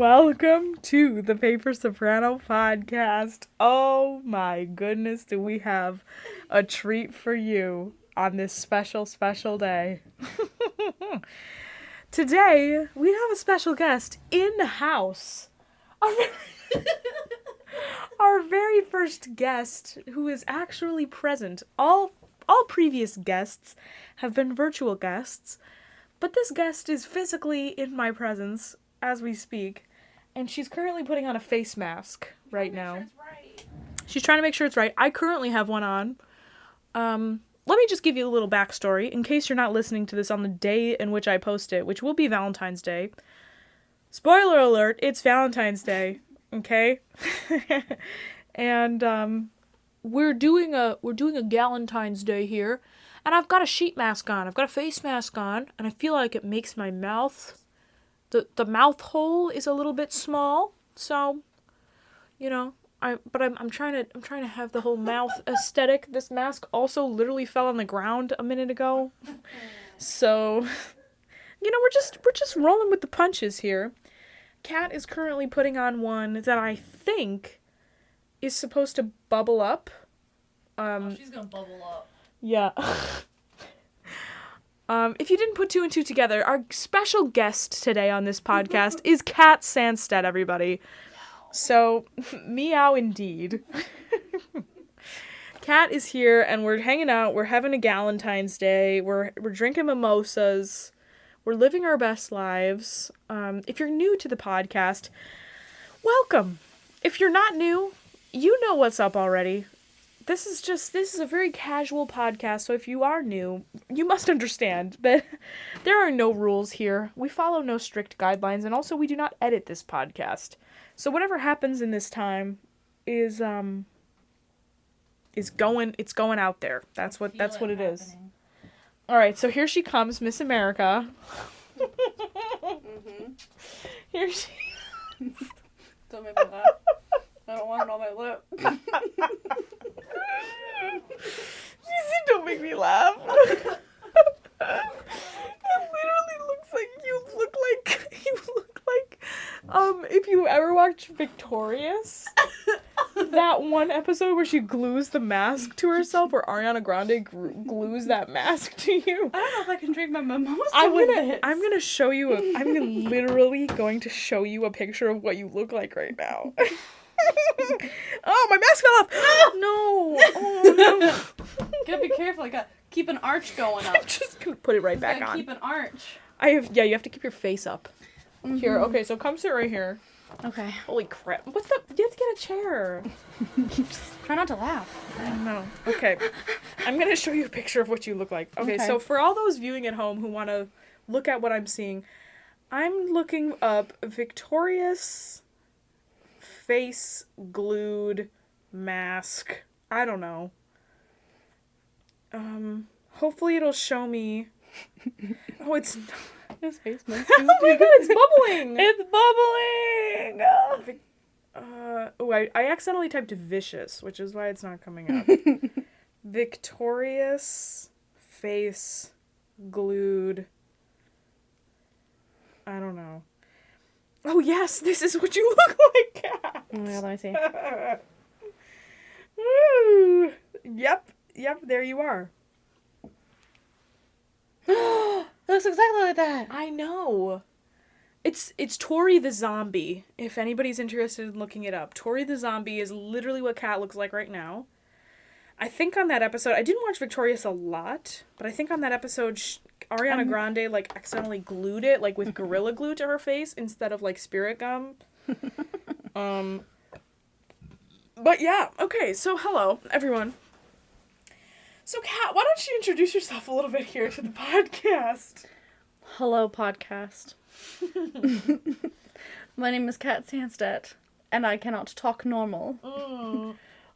Welcome to the Paper Soprano podcast. Oh my goodness, do we have a treat for you on this special, special day. Today, we have a special guest in the house. Our very first guest who is actually present. All previous guests have been virtual guests, but this guest is physically in my presence as we speak, and she's currently putting on a face mask right now. She's trying to make sure it's right. I currently have one on. Let me just give you a little backstory in case you're not listening to this on the day in which I post it, which will be Valentine's Day. Spoiler alert, it's Valentine's Day, okay? And we're doing a Galentine's Day here, and I've got a sheet mask on. I've got a face mask on, and I feel like it makes my mouth, the mouth hole is a little bit small, so, you know, I'm trying to have the whole mouth aesthetic. This mask also literally fell on the ground a minute ago. So, you know, we're just rolling with the punches here. Kat is currently putting on one that I think is supposed to bubble up. She's gonna bubble up. Yeah. If you didn't put two and two together, our special guest today on this podcast is Kat Sandstedt, everybody. So, meow indeed. Kat is here, and we're hanging out. We're having a Galentine's Day. We're drinking mimosas. We're living our best lives. If you're new to the podcast, welcome. If you're not new, you know what's up already. This is a very casual podcast, so if you are new, you must understand that there are no rules here. We follow no strict guidelines, and also we do not edit this podcast. So whatever happens in this time is going out there. That's what it is. All right, so here she comes, Miss America. Mm-hmm. Here she Don't make me laugh. I don't want it on my lip. She said, "Don't make me laugh." It literally looks like you look like if you ever watched Victorious, that one episode where she glues the mask to herself, where Ariana Grande glues that mask to you. I don't know if I can drink my mimosa I'm literally going to show you a picture of what you look like right now. Oh, my mask fell off! No! Oh, no. Gotta be careful. I gotta keep an arch going up. I'm just gonna put it right back on. Keep an arch. You have to keep your face up. Mm-hmm. Here, okay, so come sit right here. Okay. Holy crap. You have to get a chair. Just try not to laugh. I know. Okay. I'm gonna show you a picture of what you look like. Okay, so for all those viewing at home who want to look at what I'm seeing, I'm looking up Victorious face glued mask. I don't know. Hopefully it'll show me. Oh, it's not. His face mask. Oh my god, it's bubbling! It's bubbling! I accidentally typed vicious, which is why it's not coming up. Victorious face glued. I don't know. Oh yes, this is what you look like, Kat! Oh my god, let me see. Woo! Yep, there you are. It looks exactly like that. I know. It's Tori the Zombie, if anybody's interested in looking it up. Tori the Zombie is literally what Kat looks like right now. I think on that episode, I didn't watch Victorious a lot, but I think on that episode, Ariana Grande, accidentally glued it, with Gorilla Glue to her face instead of, spirit gum. But yeah, okay, so hello, everyone. So, Kat, why don't you introduce yourself a little bit here to the podcast? Hello, podcast. My name is Kat Sandstedt, and I cannot talk normal.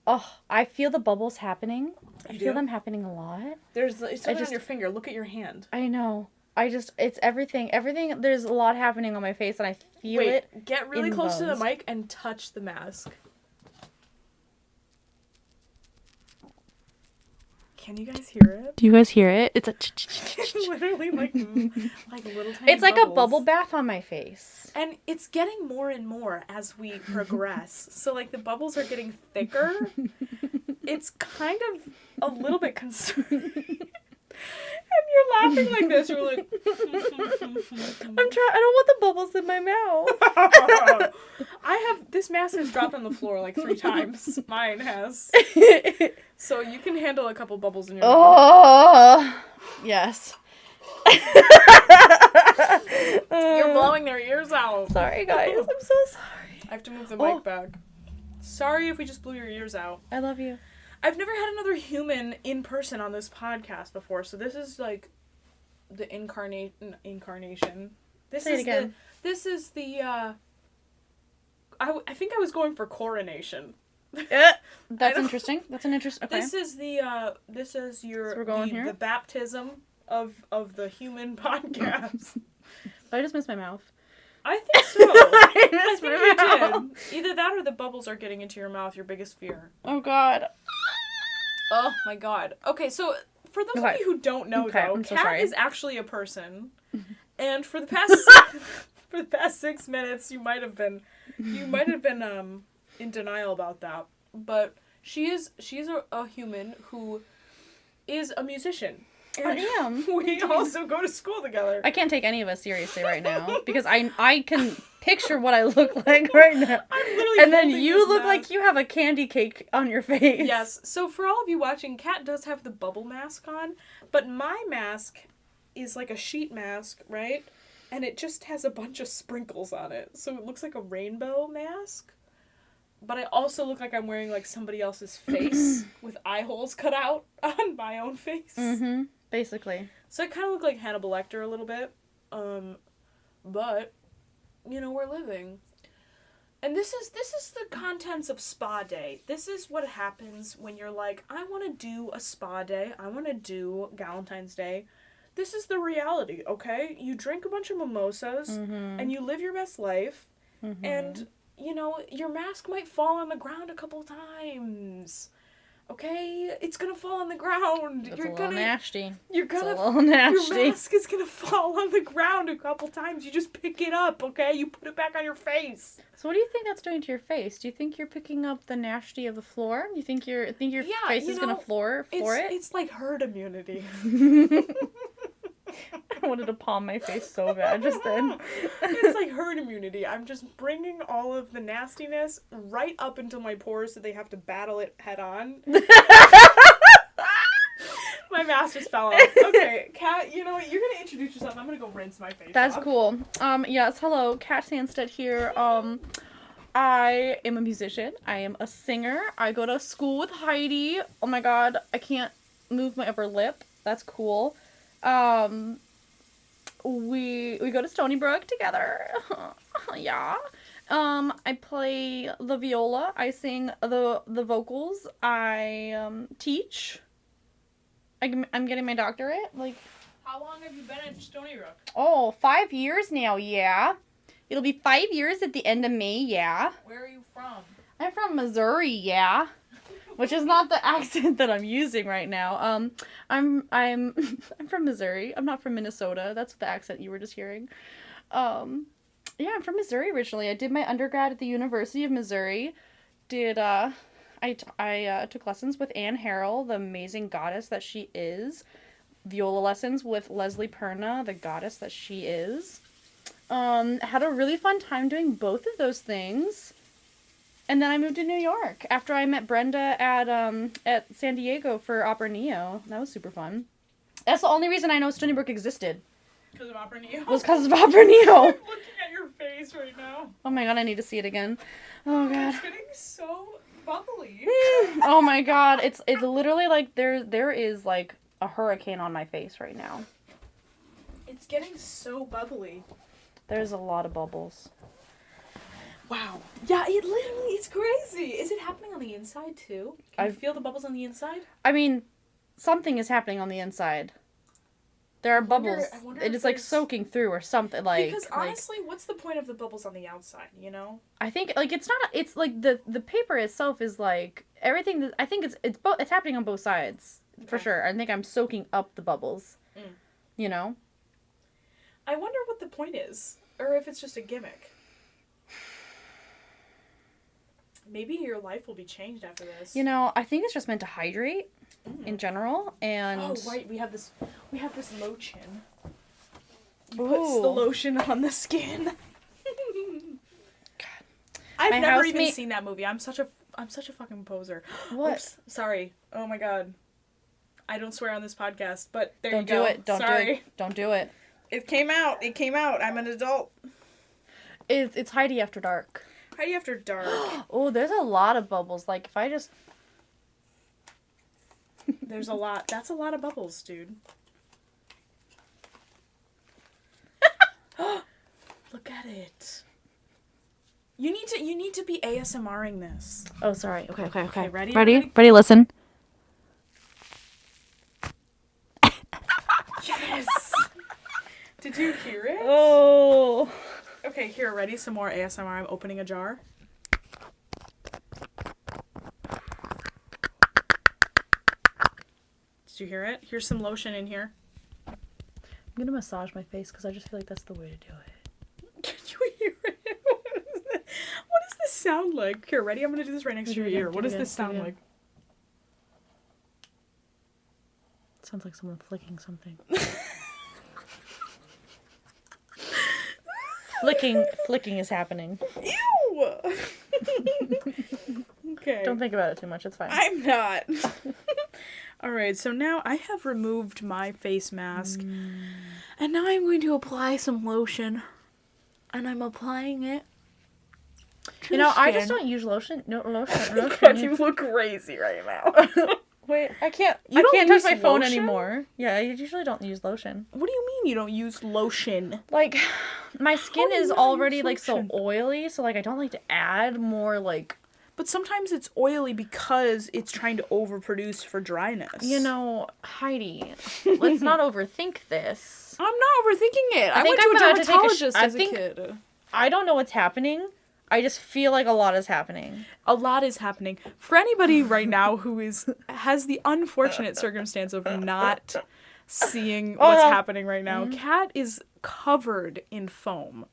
Oh, I feel the bubbles happening. I feel them happening a lot. It's something on your finger. Look at your hand. I know. It's everything. Everything, there's a lot happening on my face, and I feel it. Wait, get really close to the mic and touch the mask. Can you guys hear it? Do you guys hear it? It's a literally like little tiny It's like bubbles. a bubble bath on my face. And it's getting more and more as we progress. So like the bubbles are getting thicker. It's kind of a little bit concerning. And you're laughing like this. You're like, I don't want the bubbles in my mouth. This mask has dropped on the floor like 3 times. Mine has. So you can handle a couple bubbles in your mouth. Oh, yes. You're blowing their ears out. Sorry, guys. I'm so sorry. I have to move the mic back. Sorry if we just blew your ears out. I love you. I've never had another human in person on this podcast before, so this is like the incarnation. Say it again. This is the I think I was going for coronation. That's interesting. That's an interesting. Okay. This is your so we're going here? The baptism of the human podcast. I just missed my mouth. I think so. I think you did. Either that or the bubbles are getting into your mouth, your biggest fear. Oh, God. Oh, my God. Okay, so for those of you who don't know, though, Kat is actually a person. And for the past 6 minutes, you might have been in denial about that. But she's a human who is a musician. And I am. We also go to school together. I can't take any of us seriously right now because I can picture what I look like right now. I'm literally and then you look like you have a candy cake on your face. Yes. So for all of you watching, Kat does have the bubble mask on, but my mask is like a sheet mask, right? And it just has a bunch of sprinkles on it. So it looks like a rainbow mask. But I also look like I'm wearing like somebody else's face with eye holes cut out on my own face. Mm-hmm. Basically. So I kind of look like Hannibal Lecter a little bit. But, you know, we're living. And this is the contents of spa day. This is what happens when you're like, I want to do a spa day. I want to do Galentine's Day. This is the reality, okay? You drink a bunch of mimosas, and you live your best life, and, you know, your mask might fall on the ground a couple times. Okay? It's gonna fall on the ground. It's a little nasty. Your nasty. mask is gonna fall on the ground a couple times. You just pick it up, okay? You put it back on your face. So what do you think that's doing to your face? Do you think you're picking up the nasty of the floor? Do you think your face is gonna floor it? It's like herd immunity. I wanted to palm my face so bad just then. It's like herd immunity. I'm just bringing all of the nastiness right up into my pores so they have to battle it head on. My mask just fell off. Okay, Kat, you know what? You're going to introduce yourself. I'm going to go rinse my face That's off. cool. Yes, hello. Kat Sandstedt here. I am a musician. I am a singer. I go to school with Heidi. Oh my god, I can't move my upper lip. That's cool. We go to Stony Brook together. Yeah. I play the viola. I sing the vocals. I teach. I'm getting my doctorate. Like, how long have you been at Stony Brook? Oh, 5 years now. Yeah. It'll be 5 years at the end of May. Yeah. Where are you from? I'm from Missouri. Yeah. Which is not the accent that I'm using right now. I'm from Missouri. I'm not from Minnesota. That's the accent you were just hearing. Yeah, I'm from Missouri originally. I did my undergrad at the University of Missouri. I took lessons with Anne Harrell, the amazing goddess that she is. Viola lessons with Leslie Perna, the goddess that she is. Had a really fun time doing both of those things. And then I moved to New York after I met Brenda at San Diego for Opera Neo. That was super fun. That's the only reason I know Stony Brook existed. Because of Opera Neo? Was because of Opera Neo. I'm looking at your face right now. Oh my god, I need to see it again. Oh god. It's getting so bubbly. Oh my god, it's literally like there is like a hurricane on my face right now. It's getting so bubbly. There's a lot of bubbles. Wow. Yeah, it's crazy. Is it happening on the inside too? Can you feel the bubbles on the inside? I mean, something is happening on the inside. There are bubbles. It is like soaking through or something like. Because honestly, what's the point of the bubbles on the outside? You know. I think like it's not. It's like the paper itself is like everything. I think it's both. It's happening on both sides. For sure. I think I'm soaking up the bubbles. You know? I wonder what the point is. Or if it's just a gimmick. Maybe your life will be changed after this. You know, I think it's just meant to hydrate in general, and... Oh, right, we have this lotion. Ooh. Puts the lotion on the skin. God. I've never even seen that movie. I'm such a fucking poser. What? Oops, sorry. Oh my god. I don't swear on this podcast, but there Don't you go. do it. Don't sorry. do it. Don't do it. It came out. I'm an adult. It's Heidi After Dark. Heidi After Dark. Oh, there's a lot of bubbles. Like, if I just... There's a lot. That's a lot of bubbles, dude. Look at it. You need to be ASMRing this. Oh, sorry. Okay. Ready? Ready, listen. Yes! Did you hear it? Oh. Okay, here, ready? Some more ASMR. I'm opening a jar. Did you hear it? Here's some lotion in here. I'm gonna massage my face because I just feel like that's the way to do it. Can you hear it? What does this sound like? Here, ready? I'm gonna do this right next to your ear. What does this sound like? It sounds like someone flicking something. Flicking is happening. Ew! Okay. Don't think about it too much, it's fine. I'm not. Alright, so now I have removed my face mask. And now I'm going to apply some lotion. And I'm applying it to You know, the I just skin. don't use lotion. No, lotion. God, you look crazy right now. Wait, I can't don't touch use my phone lotion? anymore. Yeah, I usually don't use lotion. What do you mean you don't use lotion? Like, my skin do you is not already, use like, so lotion? oily, so, like, I don't like to add more, like... But sometimes it's oily because it's trying to overproduce for dryness. You know, Heidi, let's not overthink this. I'm not overthinking it. I think went to I'm a about to take a dermatologist as a think- kid. I don't know what's happening. I just feel like a lot is happening. A lot is happening. For anybody right now who has the unfortunate circumstance of not seeing what's happening right now, Kat is covered in foam.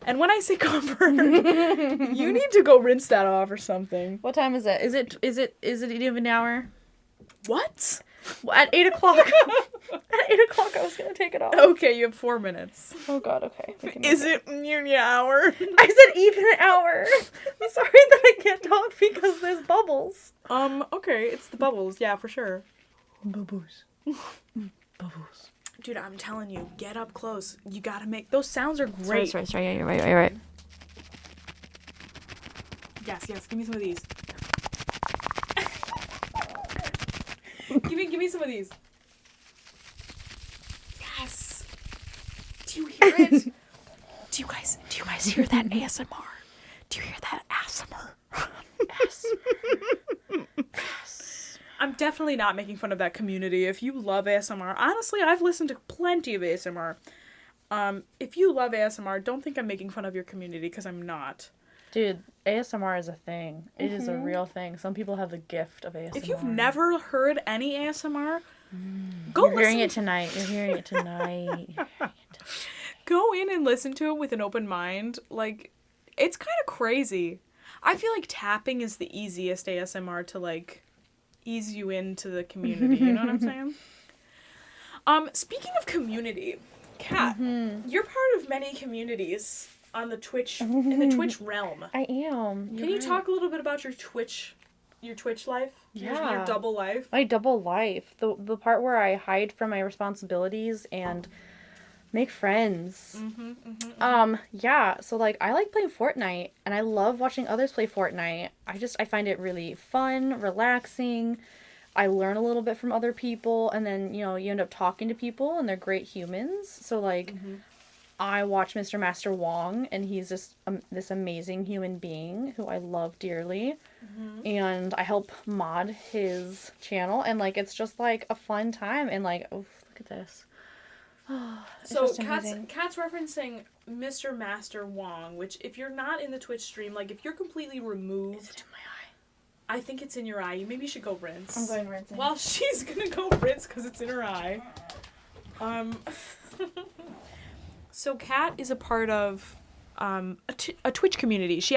And when I say covered, you need to go rinse that off or something. What time is it? Is it even an hour? What? Well, at 8 o'clock. At 8 o'clock I was going to take it off. Okay, you have 4 minutes. Oh god, okay. Is it near an hour? I said even an hour. I'm sorry that I can't talk because there's bubbles. Okay, it's the bubbles, yeah, for sure. Bubbles. Bubbles. Dude, I'm telling you, get up close. You gotta make... Those sounds are great. Sorry. Yeah, you're right. Yes, give me some of these. give me some of these. Yes. Do you hear it? Do you guys hear that ASMR? Do you hear that ASMR? I'm definitely not making fun of that community. If you love ASMR, honestly, I've listened to plenty of ASMR. If you love ASMR, don't think I'm making fun of your community, because I'm not. Dude, ASMR is a thing. It is a real thing. Some people have the gift of ASMR. If you've never heard any ASMR, go You're hearing it tonight. Go in and listen to it with an open mind. Like, it's kind of crazy. I feel like tapping is the easiest ASMR to, like, ease you into the community. You know what I'm saying? Speaking of community, Kat, you're part of many communities on the Twitch, in the Twitch realm. I am. Can you talk a little bit about your Twitch life? Yeah. Your double life? My double life. The part where I hide from my responsibilities and make friends. Yeah, so, like, I like playing Fortnite, and I love watching others play Fortnite. I find it really fun, relaxing. I learn a little bit from other people, and then, you know, you end up talking to people, and they're great humans. So, like, I watch Mr. Master Wong, and he's just this amazing human being who I love dearly. And I help mod his channel, and, like, it's just, like, a fun time. And, like, oh, look at this. So Kat's referencing Mr. Master Wong, which, if you're not in the Twitch stream, like, if you're completely removed... Is it in my eye? I think it's in your eye. You maybe should go rinse. I'm going rinsing. Well, she's gonna go rinse because it's in her eye. So Kat is a part of a Twitch community. She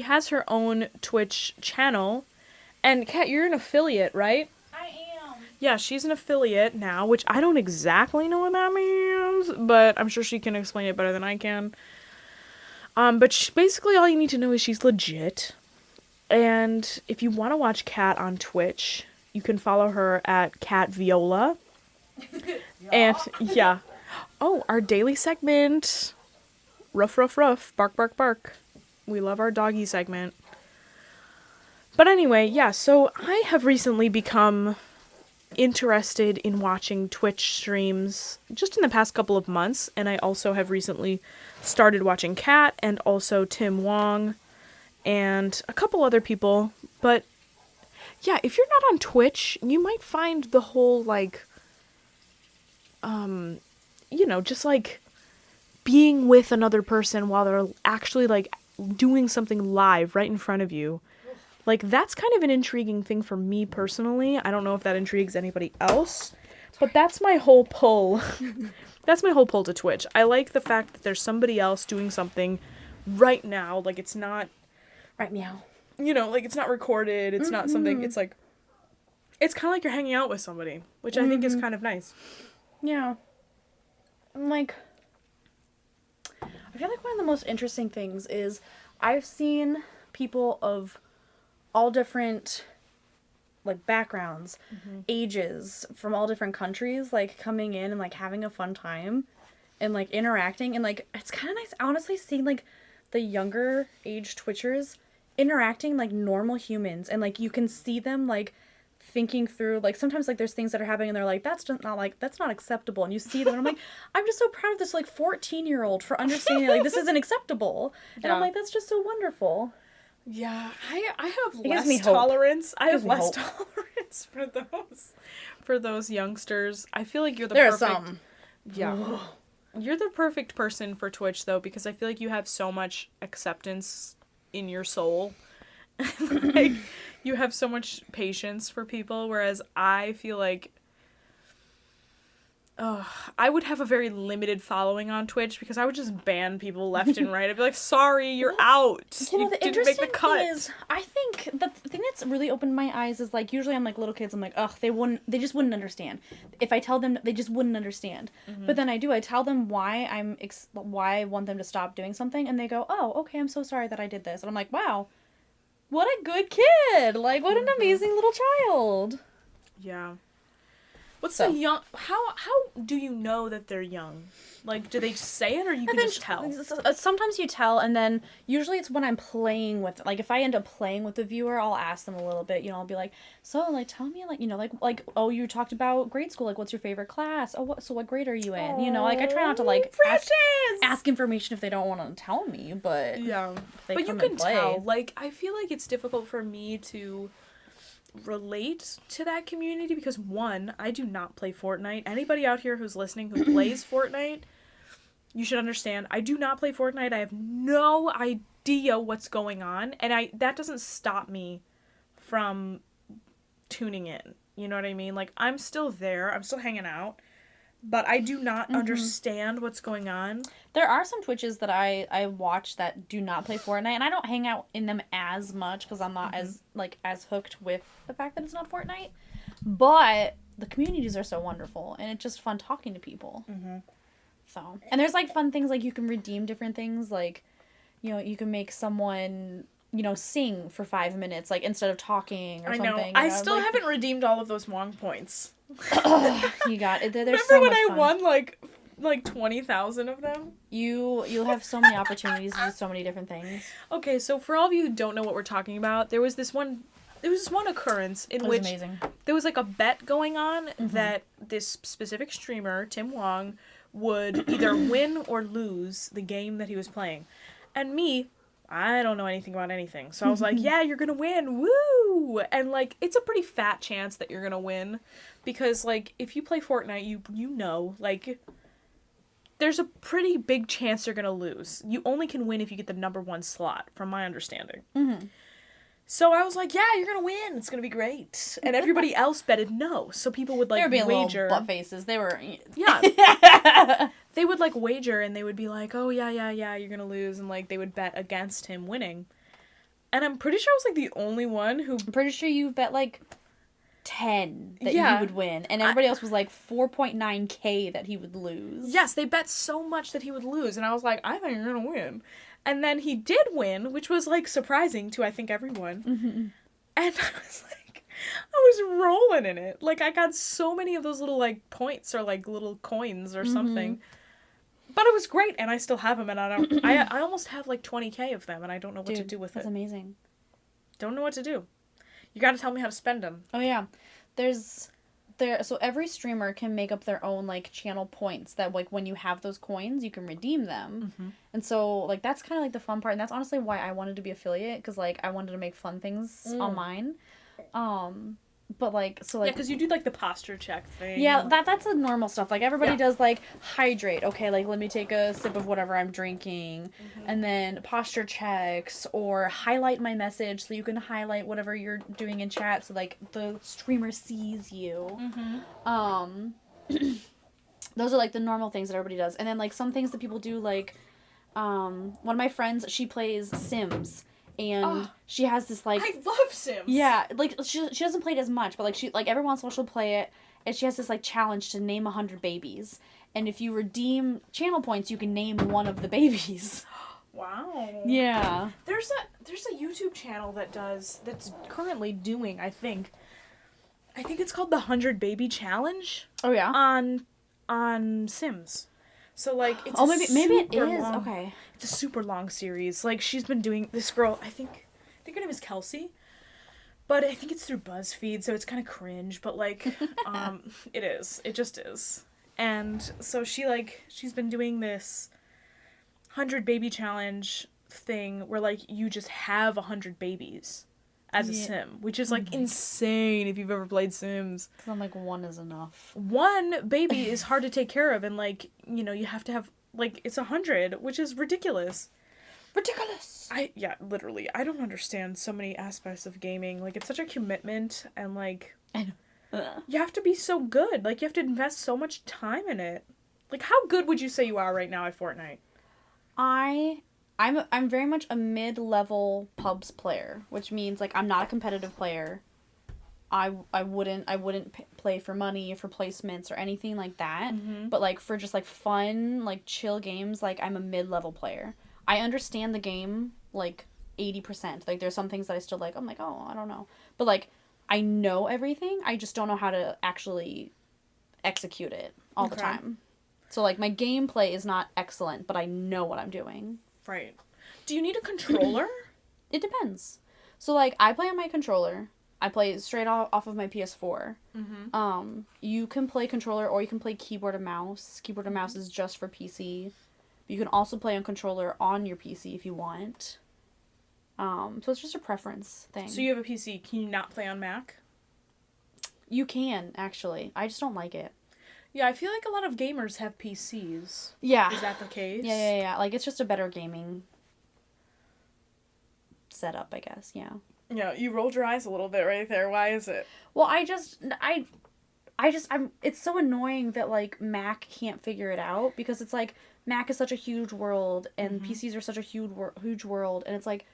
has her own Twitch channel. And Kat, you're an affiliate, right? I am. Yeah, she's an affiliate now, which I don't exactly know what that means, but I'm sure she can explain it better than I can. But basically all you need to know is she's legit. And if you want to watch Kat on Twitch, you can follow her at Kat Viola. And yeah. Oh, our daily segment. Ruff, ruff, ruff. Bark, bark, bark. We love our doggy segment. But anyway, yeah, so I have recently become interested in watching Twitch streams just in the past couple of months, and I also have recently started watching Kat and also Tim Wong and a couple other people. But yeah, if you're not on Twitch, you might find the whole just being with another person while they're actually doing something live right in front of you. That's kind of an intriguing thing for me personally. I don't know if that intrigues anybody else, but that's my whole pull. That's my whole pull to Twitch. I like the fact that there's somebody else doing something right now. It's not... Right meow. It's not recorded. It's not something... It's it's kind of like you're hanging out with somebody, which I think is kind of nice. Yeah. I'm I feel like one of the most interesting things is I've seen people of all different backgrounds, ages, from all different countries coming in and having a fun time and interacting, and it's kind of nice honestly seeing the younger age Twitchers interacting like normal humans, and you can see them thinking through sometimes there's things that are happening and they're that's just not that's not acceptable, and you see them and I'm I'm just so proud of this 14-year-old for understanding this isn't acceptable. And Yeah. I'm that's just so wonderful. Yeah, I have gives me less hope. tolerance. I have me less hope. tolerance for those youngsters. I feel like you're the There are perfect... some. Yeah. You're the perfect person for Twitch though, because I feel like you have so much acceptance in your soul. You have so much patience for people, whereas I feel like I would have a very limited following on Twitch because I would just ban people left and right. I'd be sorry, you're out. You The didn't interesting make the cut. thing is, I think the thing that's really opened my eyes is usually I'm little kids, I'm ugh, they just wouldn't understand. If I tell them, they just wouldn't understand. But then I tell them why why I want them to stop doing something, and they go, oh, okay, I'm so sorry that I did this. And I'm wow, what a good kid. What an amazing little child. Yeah. What's the young... How do you know that they're young? Do they say it, or you can just tell? Sometimes you tell, and then usually it's when I'm playing with... if I end up playing with the viewer, I'll ask them a little bit. I'll be so, tell me, oh, you talked about grade school. What's your favorite class? Oh, what grade are you in? I try not to, ask information if they don't want to tell me, but... Yeah. But you can tell. I feel like it's difficult for me to relate to that community because, one, I do not play Fortnite. Anybody out here who's listening who plays Fortnite, you should understand, I do not play Fortnite. I have no idea what's going on, and that doesn't stop me from tuning in. You know what I mean? I'm still there. I'm still hanging out. But I do not understand what's going on. There are some Twitches that I watch that do not play Fortnite, and I don't hang out in them as much because I'm not as hooked with the fact that it's not Fortnite. But the communities are so wonderful, and it's just fun talking to people. So, and there's fun things you can redeem different things, you can make someone sing for 5 minutes instead of talking or something. I still haven't redeemed all of those Wong points. You got it. There's Remember so when much I fun. won 20,000 of them? You'll have so many opportunities to do so many different things. Okay, so for all of you who don't know what we're talking about, there was this one occurrence in which amazing. There was a bet going on that this specific streamer, Tim Wong, would either win or lose the game that he was playing. And me, I don't know anything about anything. So I was yeah, you're gonna win, woo! And it's a pretty fat chance that you're gonna win. Because if you play Fortnite, you know, there's a pretty big chance you're gonna lose. You only can win if you get the number 1 slot, from my understanding. So I was like, yeah, you're gonna win. It's gonna be great. And everybody else betted no. So people would like They were being wager. little butt faces. They were. Yeah. They would like wager and they would be like, oh yeah, you're gonna lose, and like they would bet against him winning. And I'm pretty sure I was like the only one who. I'm pretty sure you bet like 10 that Yeah. you would win, and everybody else was like 4.9K that he would lose. Yes, they bet so much that he would lose, and I was like, I think you're gonna win. And then he did win, which was like surprising to I think everyone. Mm-hmm. And I was like, I was rolling in it. Like I got so many of those little like points or like little coins or something. But it was great, and I still have them, and I almost have like 20K of them, and I don't know what to do with that's it. amazing. Don't know what to do. You gotta tell me how to spend them. Oh yeah, so every streamer can make up their own like channel points that like when you have those coins you can redeem them. And so like that's kind of like the fun part, and that's honestly why I wanted to be affiliate, because like I wanted to make fun things online. But like so like Yeah, because you do like the posture check thing. yeah, that's the normal stuff. Like everybody does like hydrate. Okay, like let me take a sip of whatever I'm drinking, and then posture checks or highlight my message so you can highlight whatever you're doing in chat so like the streamer sees you. Those are like the normal things that everybody does, and then like some things that people do like, one of my friends, she plays Sims. And she has this, like... I love Sims! Yeah, like, she doesn't play it as much, but, like, she, like, every once in a while she'll play it, and she has this, like, challenge to name 100 babies. And if you redeem channel points, you can name one of the babies. Wow. Yeah. There's a YouTube channel that's currently doing, I think it's called the 100 Baby Challenge. Oh, yeah? On Sims. So, like, it's maybe it is. long, okay. It's a super long series. Like, she's been doing... This girl, I think her name is Kelsey. But I think it's through BuzzFeed, so it's kind of cringe. But, like, it is. It just is. And so she's been doing this 100 Baby Challenge thing where, like, you just have 100 babies as a sim, which is, like, insane if you've ever played Sims. I'm like, one is enough. One baby is hard to take care of, and, like, you know, you have to have, like, it's 100, which is ridiculous. Ridiculous! Literally, I don't understand so many aspects of gaming. Like, it's such a commitment, and, like, I know. You have to be so good. Like, you have to invest so much time in it. Like, how good would you say you are right now at Fortnite? I'm very much a mid-level pubs player, which means like I'm not a competitive player. I wouldn't play for money or for placements or anything like that. But like for just like fun, like chill games, like I'm a mid-level player. I understand the game like 80%. Like there's some things that I still like. I'm like, oh, I don't know. But like I know everything. I just don't know how to actually execute it all the time. So like my gameplay is not excellent, but I know what I'm doing. Right. Do you need a controller? It depends. So, like, I play on my controller. I play straight off of my PS4. You can play controller or you can play keyboard and mouse. Keyboard and mouse is just for PC. You can also play on controller on your PC if you want. So it's just a preference thing. So you have a PC. Can you not play on Mac? You can, actually. I just don't like it. Yeah, I feel like a lot of gamers have PCs. Yeah. Is that the case? Yeah. Like, it's just a better gaming setup, I guess. Yeah. Yeah, you rolled your eyes a little bit right there. Why is it? Well, it's so annoying that, like, Mac can't figure it out, because it's, like, Mac is such a huge world, and PCs are such a huge world, and it's, like,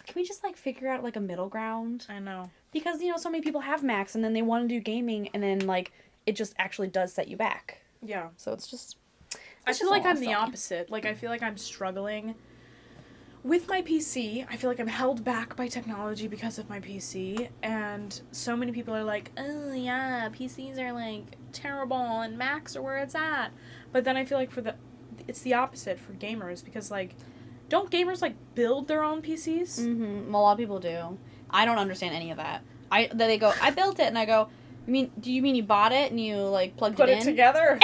can we just, like, figure out, like, a middle ground? I know. Because, you know, so many people have Macs, and then they want to do gaming, and then, like, it just actually does set you back. Yeah. So it's just... I feel like I'm the opposite. Like, I feel like I'm struggling with my PC. I feel like I'm held back by technology because of my PC. And so many people are like, oh, yeah, PCs are, like, terrible and Macs are where it's at. But then I feel like it's the opposite for gamers because, like, don't gamers, like, build their own PCs? Mm-hmm. A lot of people do. I don't understand any of that. They go, I built it, and I go... do you mean you bought it and you, like, plugged it in? Put it together?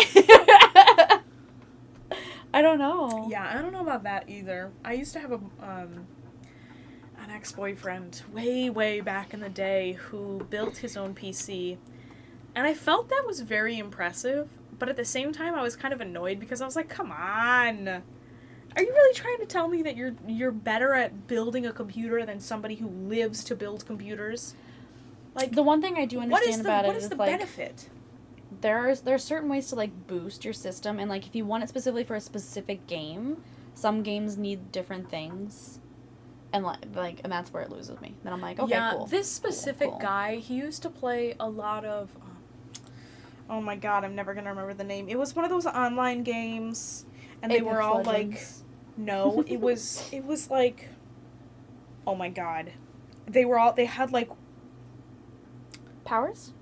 I don't know. Yeah, I don't know about that either. I used to have an ex-boyfriend way, way back in the day who built his own PC. And I felt that was very impressive, but at the same time I was kind of annoyed because I was like, come on. Are you really trying to tell me that you're better at building a computer than somebody who lives to build computers? Like, The one thing I do understand about it what is is the like benefit? there are certain ways to like boost your system, and like if you want it specifically for a specific game, some games need different things, and and that's where it loses me. Then I'm like, okay, Yeah, cool. this specific Cool. guy, he used to play a lot of. Oh my god, I'm never gonna remember the name. It was one of those online games, and they were Apex all Legends. like, no, it was like, oh my god, they had like Powers?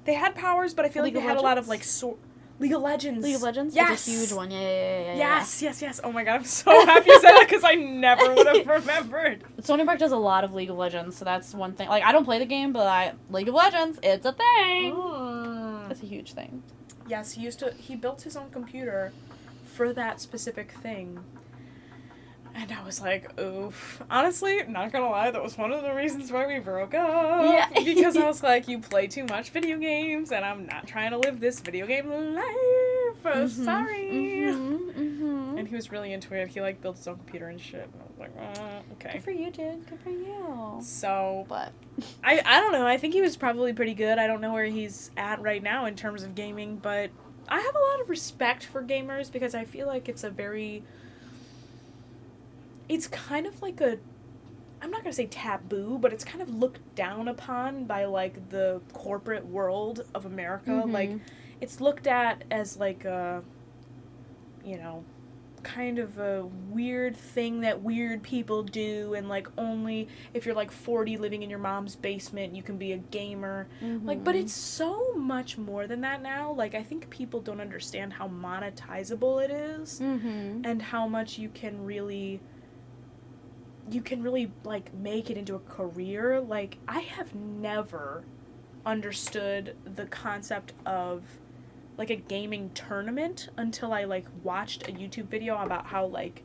they had powers, but I feel League like they of had a lot of Legends? like League of Legends. League of Legends? Yes, It's a huge one. Yeah. Yes. Oh my god, I'm so happy you said that because I never would have remembered. Sony Park does a lot of League of Legends, so that's one thing. Like, I don't play the game, but League of Legends, it's a thing. It's a huge thing. Yes, he built his own computer for that specific thing. And I was like, oof. Honestly, not gonna lie, that was one of the reasons why we broke up. Yeah. Because I was like, you play too much video games, and I'm not trying to live this video game life. Sorry. And he was really into it. He, like, built his own computer and shit. And I was like, okay. Good for you, dude. Good for you. So, But I don't know. I think he was probably pretty good. I don't know where he's at right now in terms of gaming, but I have a lot of respect for gamers because I feel like it's kind of like I'm not going to say taboo, but it's kind of looked down upon by, like, the corporate world of America. Mm-hmm. Like, it's looked at as, like, a, kind of a weird thing that weird people do, and, like, only if you're, like, 40 living in your mom's basement, you can be a gamer. Mm-hmm. Like, but it's so much more than that now. Like, I think people don't understand how monetizable it is, and how much you can really, like, make it into a career. Like, I have never understood the concept of, like, a gaming tournament until I, like, watched a YouTube video about how, like,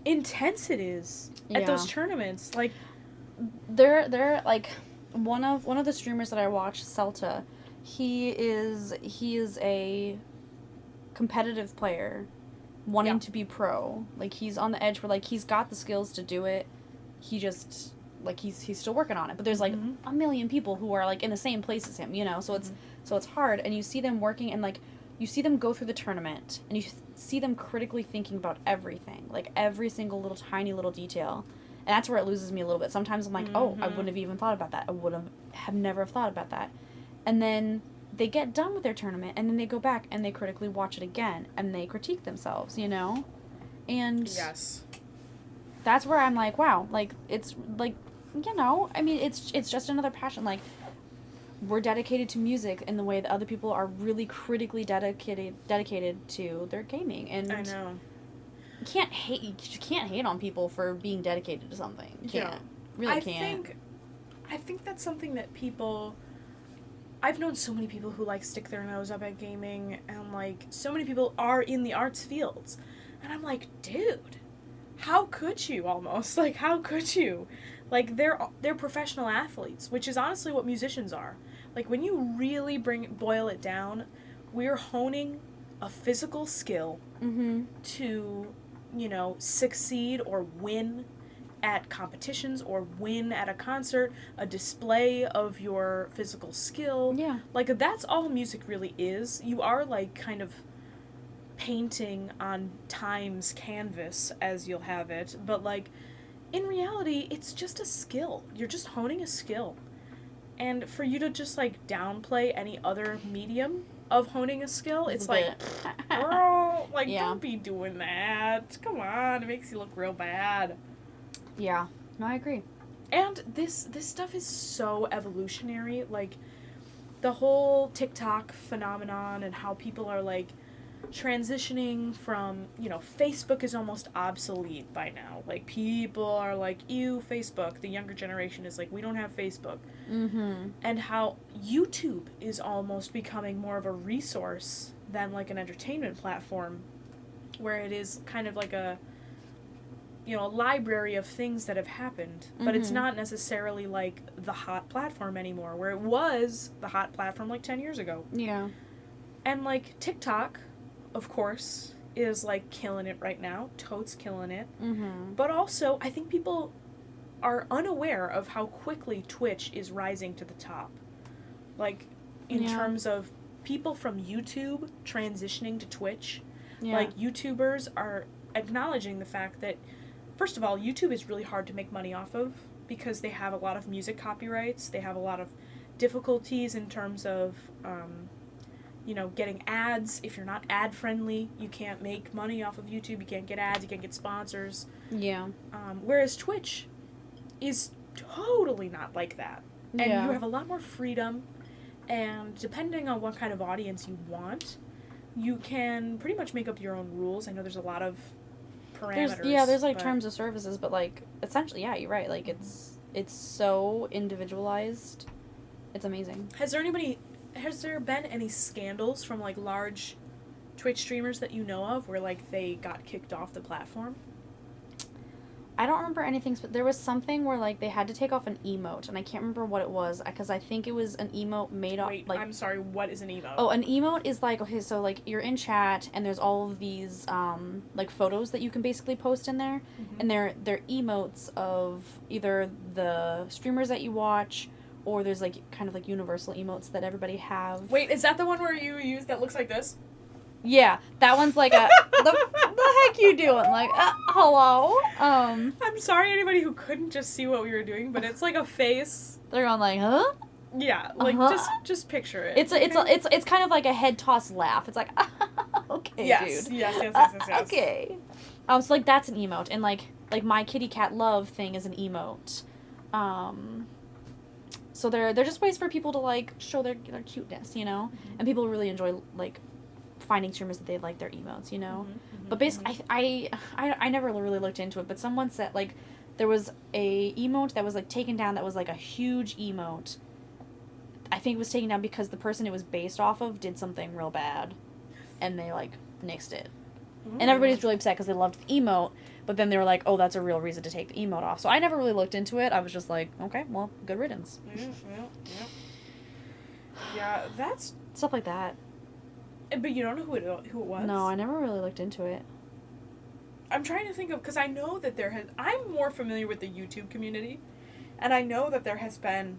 intense it is at those tournaments. Like, they're like one of the streamers that I watch, Celta, he is a competitive player wanting to be pro. Like, he's on the edge where, like, he's got the skills to do it. He just, like, he's still working on it. But there's, like, a million people who are, like, in the same place as him, you know? So it's hard. And you see them working, and, like, you see them go through the tournament, and you see them critically thinking about everything. Like, every single little tiny little detail. And that's where it loses me a little bit. Sometimes I'm like, oh, I wouldn't have even thought about that. I would have never thought about that. And then they get done with their tournament, and then they go back and they critically watch it again, and they critique themselves, you know? And yes. That's where I'm like, wow, like, it's, like, you know, I mean, it's just another passion. Like, we're dedicated to music in the way that other people are really critically dedicated to their gaming. And I know. You just can't hate on people for being dedicated to something. You can't. Really can't. I think that's something that I've known so many people who, like, stick their nose up at gaming, and, like, so many people are in the arts fields. And I'm like, dude, how could you almost? Like, how could you? Like, they're professional athletes, which is honestly what musicians are. Like, when you really boil it down, we're honing a physical skill to, succeed or win at competitions or win at a concert, a display of your physical skill. Yeah. Like, that's all music really is. You are, like, kind of painting on time's canvas, as you'll have it, but, like, in reality, it's just a skill. You're just honing a skill. And for you to just, like, downplay any other medium of honing a skill, it's like, girl, like, don't be doing that. Come on, it makes you look real bad. Yeah, no, I agree. And this stuff is so evolutionary. Like, the whole TikTok phenomenon and how people are, like, transitioning from, Facebook is almost obsolete by now. Like, people are like, ew, Facebook. The younger generation is like, we don't have Facebook. And how YouTube is almost becoming more of a resource than, like, an entertainment platform, where it is kind of like a library of things that have happened, but it's not necessarily, like, the hot platform anymore, where it was the hot platform, like, 10 years ago. Yeah. And, like, TikTok, of course, is like killing it right now. Totes killing it. Mm-hmm. But also, I think people are unaware of how quickly Twitch is rising to the top. Like, in terms of people from YouTube transitioning to Twitch. Yeah. Like, YouTubers are acknowledging the fact that, first of all, YouTube is really hard to make money off of because they have a lot of music copyrights. They have a lot of difficulties in terms of, getting ads. If you're not ad friendly, you can't make money off of YouTube. You can't get ads. You can't get sponsors. Yeah. Whereas Twitch is totally not like that. And you have a lot more freedom. And depending on what kind of audience you want, you can pretty much make up your own rules. I know there's a lot of parameters. There's like terms of services, but like essentially, yeah, you're right. Like it's so individualized. It's amazing. Has there been any scandals from like large Twitch streamers that you know of where like they got kicked off the platform? I don't remember anything, but there was something where like they had to take off an emote, and I can't remember what it was because I think it was an emote made off. Wait, I'm sorry. What is an emote? Oh, an emote is like, okay, so like you're in chat and there's all of these like photos that you can basically post in there, and they're emotes of either the streamers that you watch, or there's like kind of like universal emotes that everybody have. Wait, is that the one where you use that looks like this? Yeah, that one's like a the heck you doing? Like, hello. I'm sorry, anybody who couldn't just see what we were doing, but it's like a face. They're going like, huh? Yeah, like just picture it. It's kind of like a head toss laugh. It's like, okay, yes, dude. Yes. Okay. So like that's an emote, and like my kitty cat love thing is an emote. So they're just ways for people to like show their cuteness, and people really enjoy like finding streamers that they like their emotes, but basically I never really looked into it, but someone said like there was a emote that was like taken down that was like a huge emote. I think it was taken down because the person it was based off of did something real bad and they like nixed it. And everybody's really upset because they loved the emote, but then they were like, oh, that's a real reason to take the emote off. So I never really looked into it. I was just like, okay, well, good riddance. Yeah, that's stuff like that. But you don't know who it was? No, I never really looked into it. I'm trying to think of, because I know that I'm more familiar with the YouTube community, and I know that there has been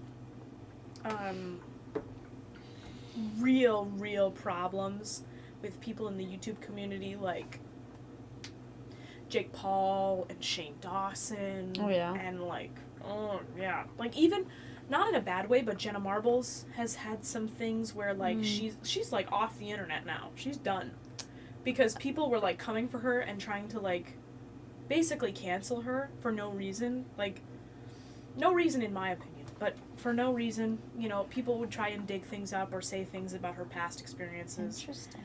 real problems with people in the YouTube community, like Jake Paul and Shane Dawson. Oh, yeah. And like, like even... Not in a bad way, but Jenna Marbles has had some things where, like, she's like, off the internet now. She's done. Because people were, like, coming for her and trying to, like, basically cancel her for no reason. Like, no reason in my opinion, but for no reason, people would try and dig things up or say things about her past experiences. Interesting.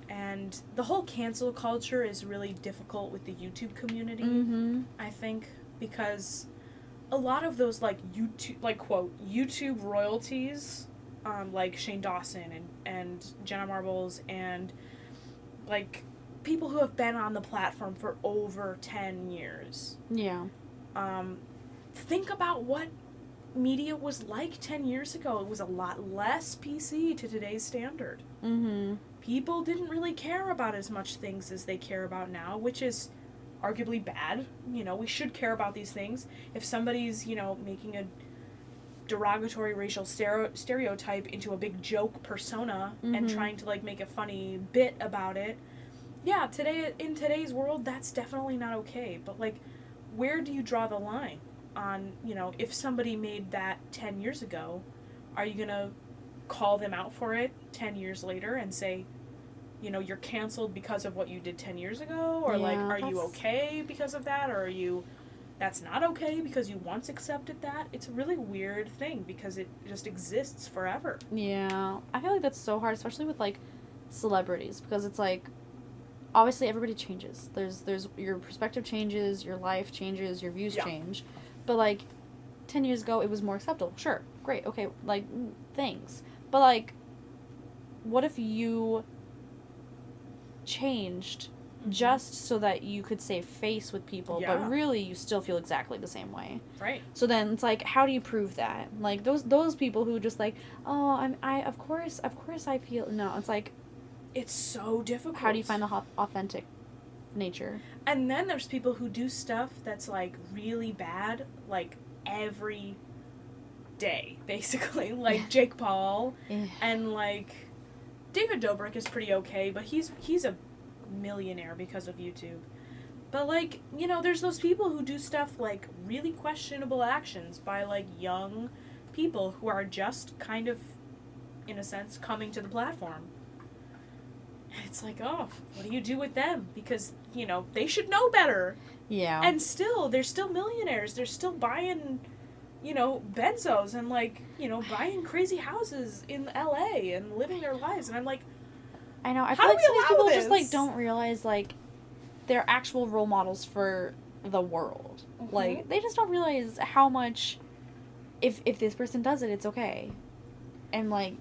And the whole cancel culture is really difficult with the YouTube community, I think, because... a lot of those, like, YouTube, like, quote, YouTube royalties, like Shane Dawson and Jenna Marbles and, like, people who have been on the platform for over 10 years. Yeah. Think about what media was like 10 years ago. It was a lot less PC to today's standard. People didn't really care about as much things as they care about now, which is... arguably bad. We should care about these things. If somebody's, making a derogatory racial stereotype into a big joke persona and trying to, like, make a funny bit about it, yeah, in today's world, that's definitely not okay. But, like, where do you draw the line on, if somebody made that 10 years ago, are you gonna call them out for it 10 years later and say, you're canceled because of what you did 10 years ago? Or, like, are you okay because of that? Or are you, that's not okay because you once accepted that? It's a really weird thing because it just exists forever. Yeah. I feel like that's so hard, especially with, like, celebrities. Because it's, like, obviously everybody changes. There's your perspective changes, your life changes, your views change. But, like, 10 years ago, it was more acceptable. Sure. Great. Okay. Like, thanks. But, like, what if you... changed just so that you could save face with people, but really you still feel exactly the same way. Right. So then it's like, how do you prove that? Like those people who just like, oh, of course I feel, no, it's like, It's so difficult. How do you find the authentic nature? And then there's people who do stuff that's, like, really bad, like, every day, basically. Like, Jake Paul, and, like, David Dobrik is pretty okay, but he's a millionaire because of YouTube. But, like, you know, there's those people who do stuff, like, really questionable actions by, like, young people who are just kind of, in a sense, coming to the platform. And it's like, oh, what do you do with them? Because, you know, they should know better. Yeah. And still, they're still millionaires. They're still buying, you know, Benzos and, like, you know, buying crazy houses in LA and living their lives. And I'm like, I know. I how feel like do we some allow people this? just, like, don't realize, like, they're actual role models for the world. Mm-hmm. Like, they just don't realize how much, if this person does it, it's okay. And, like,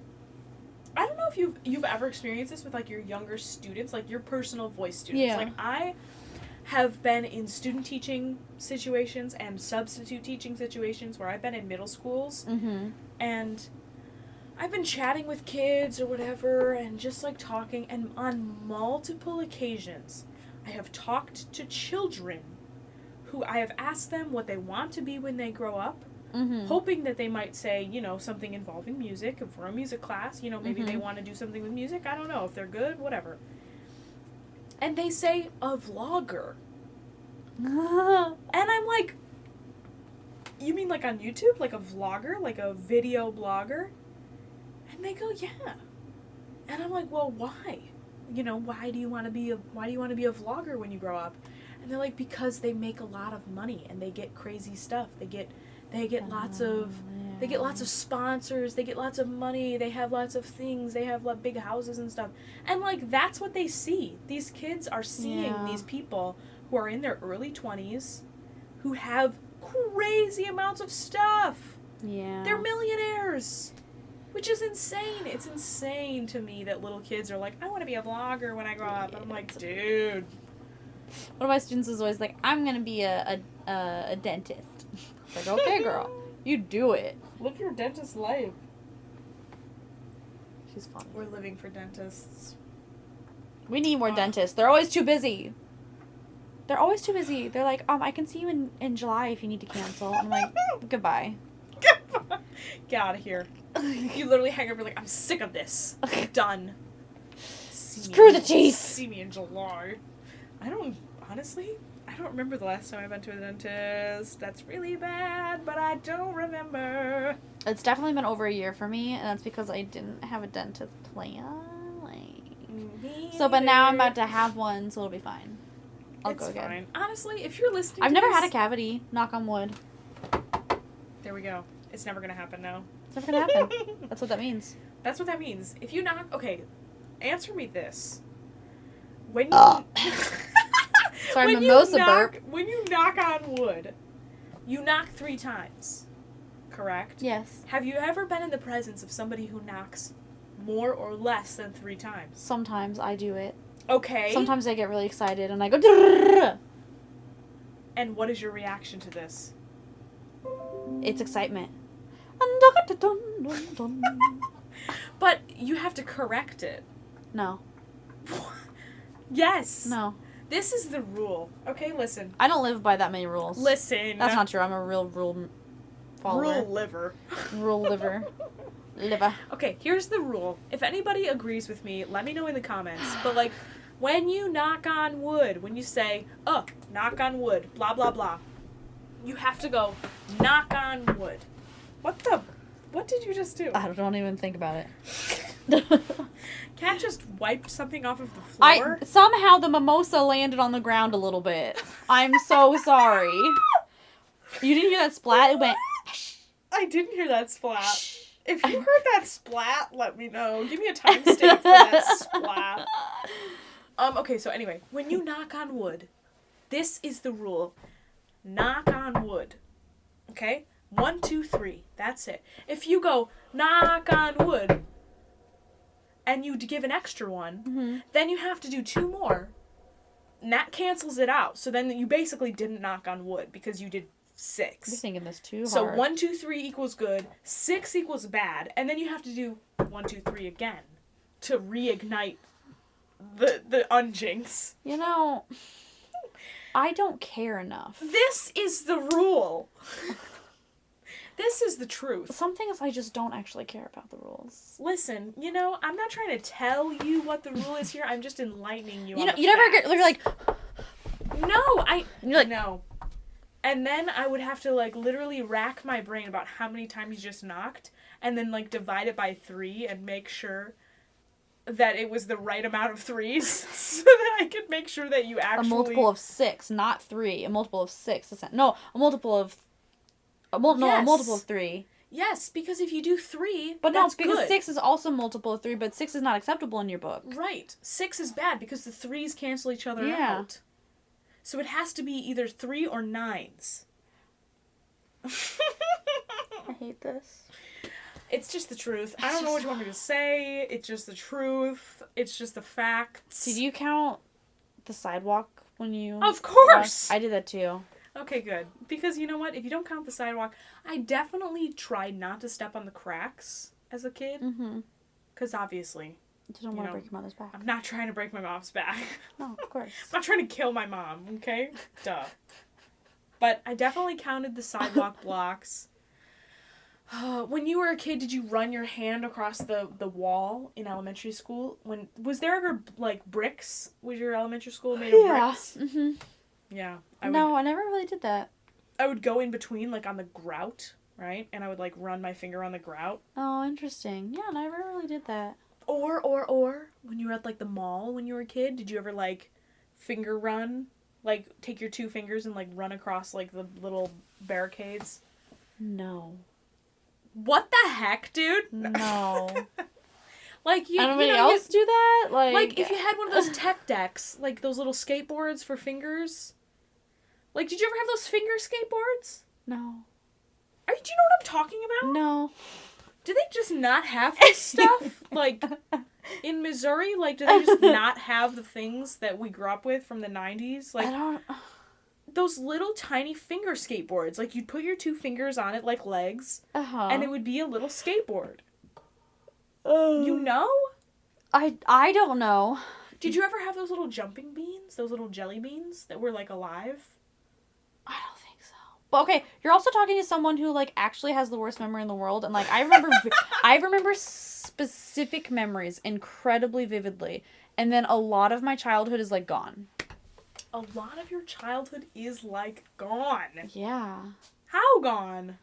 I don't know if you've ever experienced this with, like, your younger students, like, your personal voice students. Yeah. Like, I have been in student teaching situations and substitute teaching situations where I've been in middle schools, and I've been chatting with kids or whatever, and just, like, talking, and on multiple occasions, I have talked to children who I have asked them what they want to be when they grow up, hoping that they might say, you know, something involving music, if we're a music class, you know, maybe they want to do something with music, I don't know, if they're good, whatever. And they say, a vlogger. And I'm like, you mean like on YouTube? Like a vlogger? Like a video blogger? And they go, yeah. And I'm like, well, why? You know, why do you want to be a vlogger when you grow up? And they're like, because they make a lot of money and they get crazy stuff. They get lots of sponsors, they get lots of money, they have lots of things, they have like big houses and stuff. And like that's what they see. These kids are seeing these people who are in their early 20s who have crazy amounts of stuff. Yeah. They're millionaires. Which is insane. It's insane to me that little kids are like, I want to be a vlogger when I grow up. And I'm like, dude. One of my students is always like, I'm going to be a dentist. It's like, okay, girl. You do it. Live your dentist life. She's funny. We're living for dentists. We need more dentists. They're always too busy. They're always too busy. They're like, I can see you in July if you need to cancel. I'm like, goodbye. Get out of here. You literally hang over like, I'm sick of this. Done. Screw the teeth. See me in July. I don't remember the last time I went to a dentist. That's really bad, but I don't remember. It's definitely been over a year for me, and that's because I didn't have a dentist plan. But now I'm about to have one, so it'll be fine. I'll go again. Fine. Honestly, if you're listening I've never had a cavity, knock on wood. There we go. It's never gonna happen now. It's never gonna happen. That's what that means. That's what that means. If you knock... Okay, answer me this. When you... Sorry, mimosa burp. When you knock on wood, you knock 3 times, correct? Yes. Have you ever been in the presence of somebody who knocks more or less than 3 times? Sometimes I do it. Okay. Sometimes I get really excited and I go... Drrrr! And what is your reaction to this? It's excitement. But you have to correct it. No. Yes. No. This is the rule. Okay, listen. I don't live by that many rules. Listen. That's not true. I'm a real rule follower. Rule liver. Rule liver. Liver. Okay, here's the rule. If anybody agrees with me, let me know in the comments. But, like, when you knock on wood, when you say, oh, knock on wood, blah, blah, blah, you have to go, knock on wood. What did you just do? I don't even think about it. Cat just wiped something off of the floor. Somehow the mimosa landed on the ground a little bit. I'm so sorry. You didn't hear that splat? It went... I didn't hear that splat. If you heard that splat, let me know. Give me a timestamp for that splat. Okay, so anyway, when you knock on wood, this is the rule. Knock on wood. Okay? 1, 2, 3. That's it. If you go, knock on wood, and you give an extra one, then you have to do 2 more. And that cancels it out. So then you basically didn't knock on wood because you did 6. You're thinking this too hard. So 1, 2, 3 equals good, 6 equals bad, and then you have to do 1, 2, 3 again to reignite the unjinx. You know, I don't care enough. This is the rule. This is the truth. Some things I just don't actually care about the rules. Listen, you know, I'm not trying to tell you what the rule is here. I'm just enlightening you. You on know, the you never facts. get. You're like, no, you're like, no. And then I would have to like literally rack my brain about how many times you just knocked, and then like divide it by 3 and make sure that it was the right amount of 3s, so that I could make sure that you actually a multiple of 6, not 3. A multiple of 6. No, a multiple of. A multiple of 3. Yes, because if you do 3, but that's no, because good. 6 is also a multiple of 3, but 6 is not acceptable in your book. Right. 6 is bad because the 3s cancel each other out. So it has to be either 3 or 9s. I hate this. It's just the truth. I don't know what you want me to say. It's just the truth. It's just the facts. Did you count the sidewalk when you... Of course! I did that too. Okay, good. Because you know what? If you don't count the sidewalk, I definitely tried not to step on the cracks as a kid. Mm-hmm. Because obviously... You don't want to break your mother's back. I'm not trying to break my mom's back. No, of course. I'm not trying to kill my mom, okay? Duh. But I definitely counted the sidewalk blocks. When you were a kid, did you run your hand across the wall in elementary school? Was there ever, like, bricks? Was your elementary school made of bricks? Mm-hmm. Yeah. I never really did that. I would go in between, like, on the grout, right? And I would, like, run my finger on the grout. Oh, interesting. Yeah, I never really did that. Or, when you were at, like, the mall when you were a kid, did you ever, like, finger run? Like, take your 2 fingers and, like, run across, like, the little barricades? No. What the heck, dude? No. Like, anybody else do that? Like, if you had one of those tech decks, like, those little skateboards for fingers. Like, did you ever have those finger skateboards? No. Do you know what I'm talking about? No. Do they just not have this stuff? Like, in Missouri? Like, do they just not have the things that we grew up with from the 90s? Like, I don't... Those little tiny finger skateboards. Like, you'd put your 2 fingers on it like legs, and it would be a little skateboard. You know? I don't know. Did you ever have those little jumping beans? Those little jelly beans that were, like, alive? I don't think so. But okay, you're also talking to someone who, like, actually has the worst memory in the world, and, like, I remember specific memories incredibly vividly, and then a lot of my childhood is, like, gone. A lot of your childhood is, like, gone. Yeah. How gone?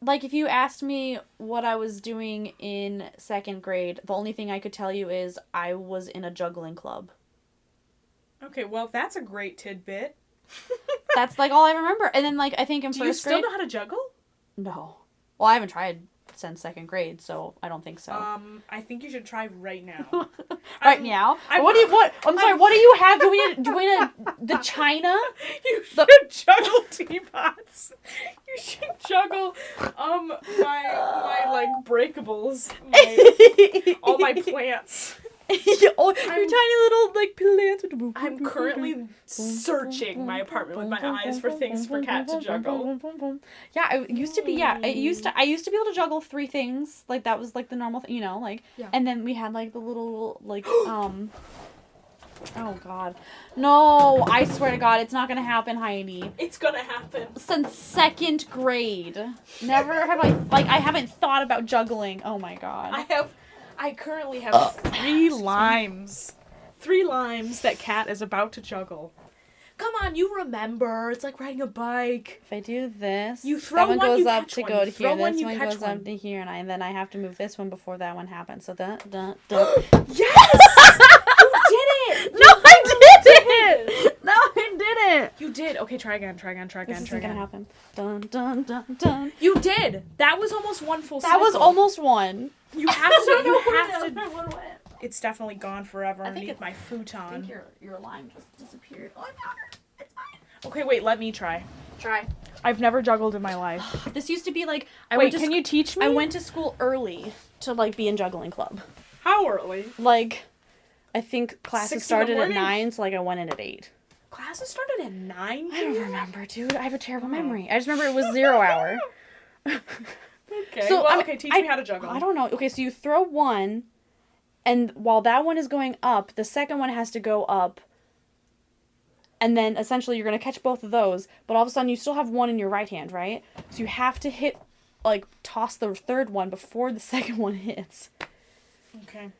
Like, if you asked me what I was doing in 2nd grade, the only thing I could tell you is I was in a juggling club. Okay, well, that's a great tidbit. That's, like, all I remember. And then, like, I think in 1st grade... Do you still know how to juggle? No. Well, I haven't tried since 2nd grade, so I don't think so. I think you should try right now. Now? I'm sorry, what do you have? Do we need the china? You should juggle teapots. You should juggle, my like, breakables. All my plants. Your tiny little, like, plants. I'm currently searching my apartment with my eyes for things for Kat to juggle. Yeah, it used to be, I used to be able to juggle 3 things. Like, that was, like, the normal thing, you know, like, yeah. And then we had, like, the little, like, oh, God. No, I swear to God, it's not gonna happen, Heidi. It's gonna happen. Since 2nd grade. Never have I haven't thought about juggling. Oh, my God. I currently have 3 limes. 3 limes that Kat is about to juggle. Come on, you remember. It's like riding a bike. If I do this, you throw that one one, goes you up catch to one. go to You here. throw one, This you one catch goes one. up to here, and then I have to move this one before that one happens. So Yes! You did it! No, I didn't! No, I didn't! You did. Okay, try again. This isn't gonna happen. Dun, dun, dun, dun. You did. That was almost one full cycle. That was almost one. You have to. You have to. One went. It's definitely gone forever I think underneath my futon. I think your line just disappeared. Oh, I found her. It's fine. Okay, wait. Let me try. Try. I've never juggled in my life. This used to be like... Can you teach me? I went to school early to, like, be in juggling club. How early? Like, I think classes 6 in the started at morning? 9, so, like, I went in at 8. Classes started at 9? I don't remember, dude. I have a terrible memory. I just remember it was 0 hour. Okay. So, Well, okay, teach me how to juggle. I don't know. Okay, so you throw one, And while that one is going up, the second one has to go up. And then essentially you're going to catch both of those. But all of a sudden you still have one in your right hand, right? So you have to hit, like, toss the third one before the second one hits. Okay.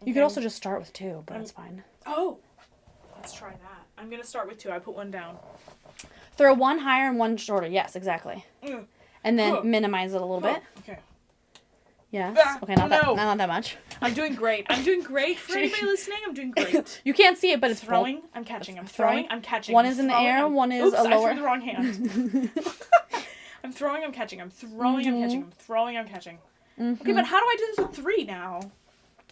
You could also just start with 2, but that's fine. Oh! Let's try that. I'm going to start with 2. I put 1 down. Throw 1 higher and 1 shorter. Yes, exactly. Mm. And then minimize it a little bit. Okay. Yes. Ah, Okay, not that much. I'm doing great. For anybody listening, I'm doing great. You can't see it, but it's throwing. I'm catching. I'm throwing. I'm catching. One is in the air, one is Oops, a lower. I threw the wrong hand. I'm throwing. I'm catching. I'm throwing. I'm catching. I'm throwing. I'm catching. Okay, but how do I do this with 3 now?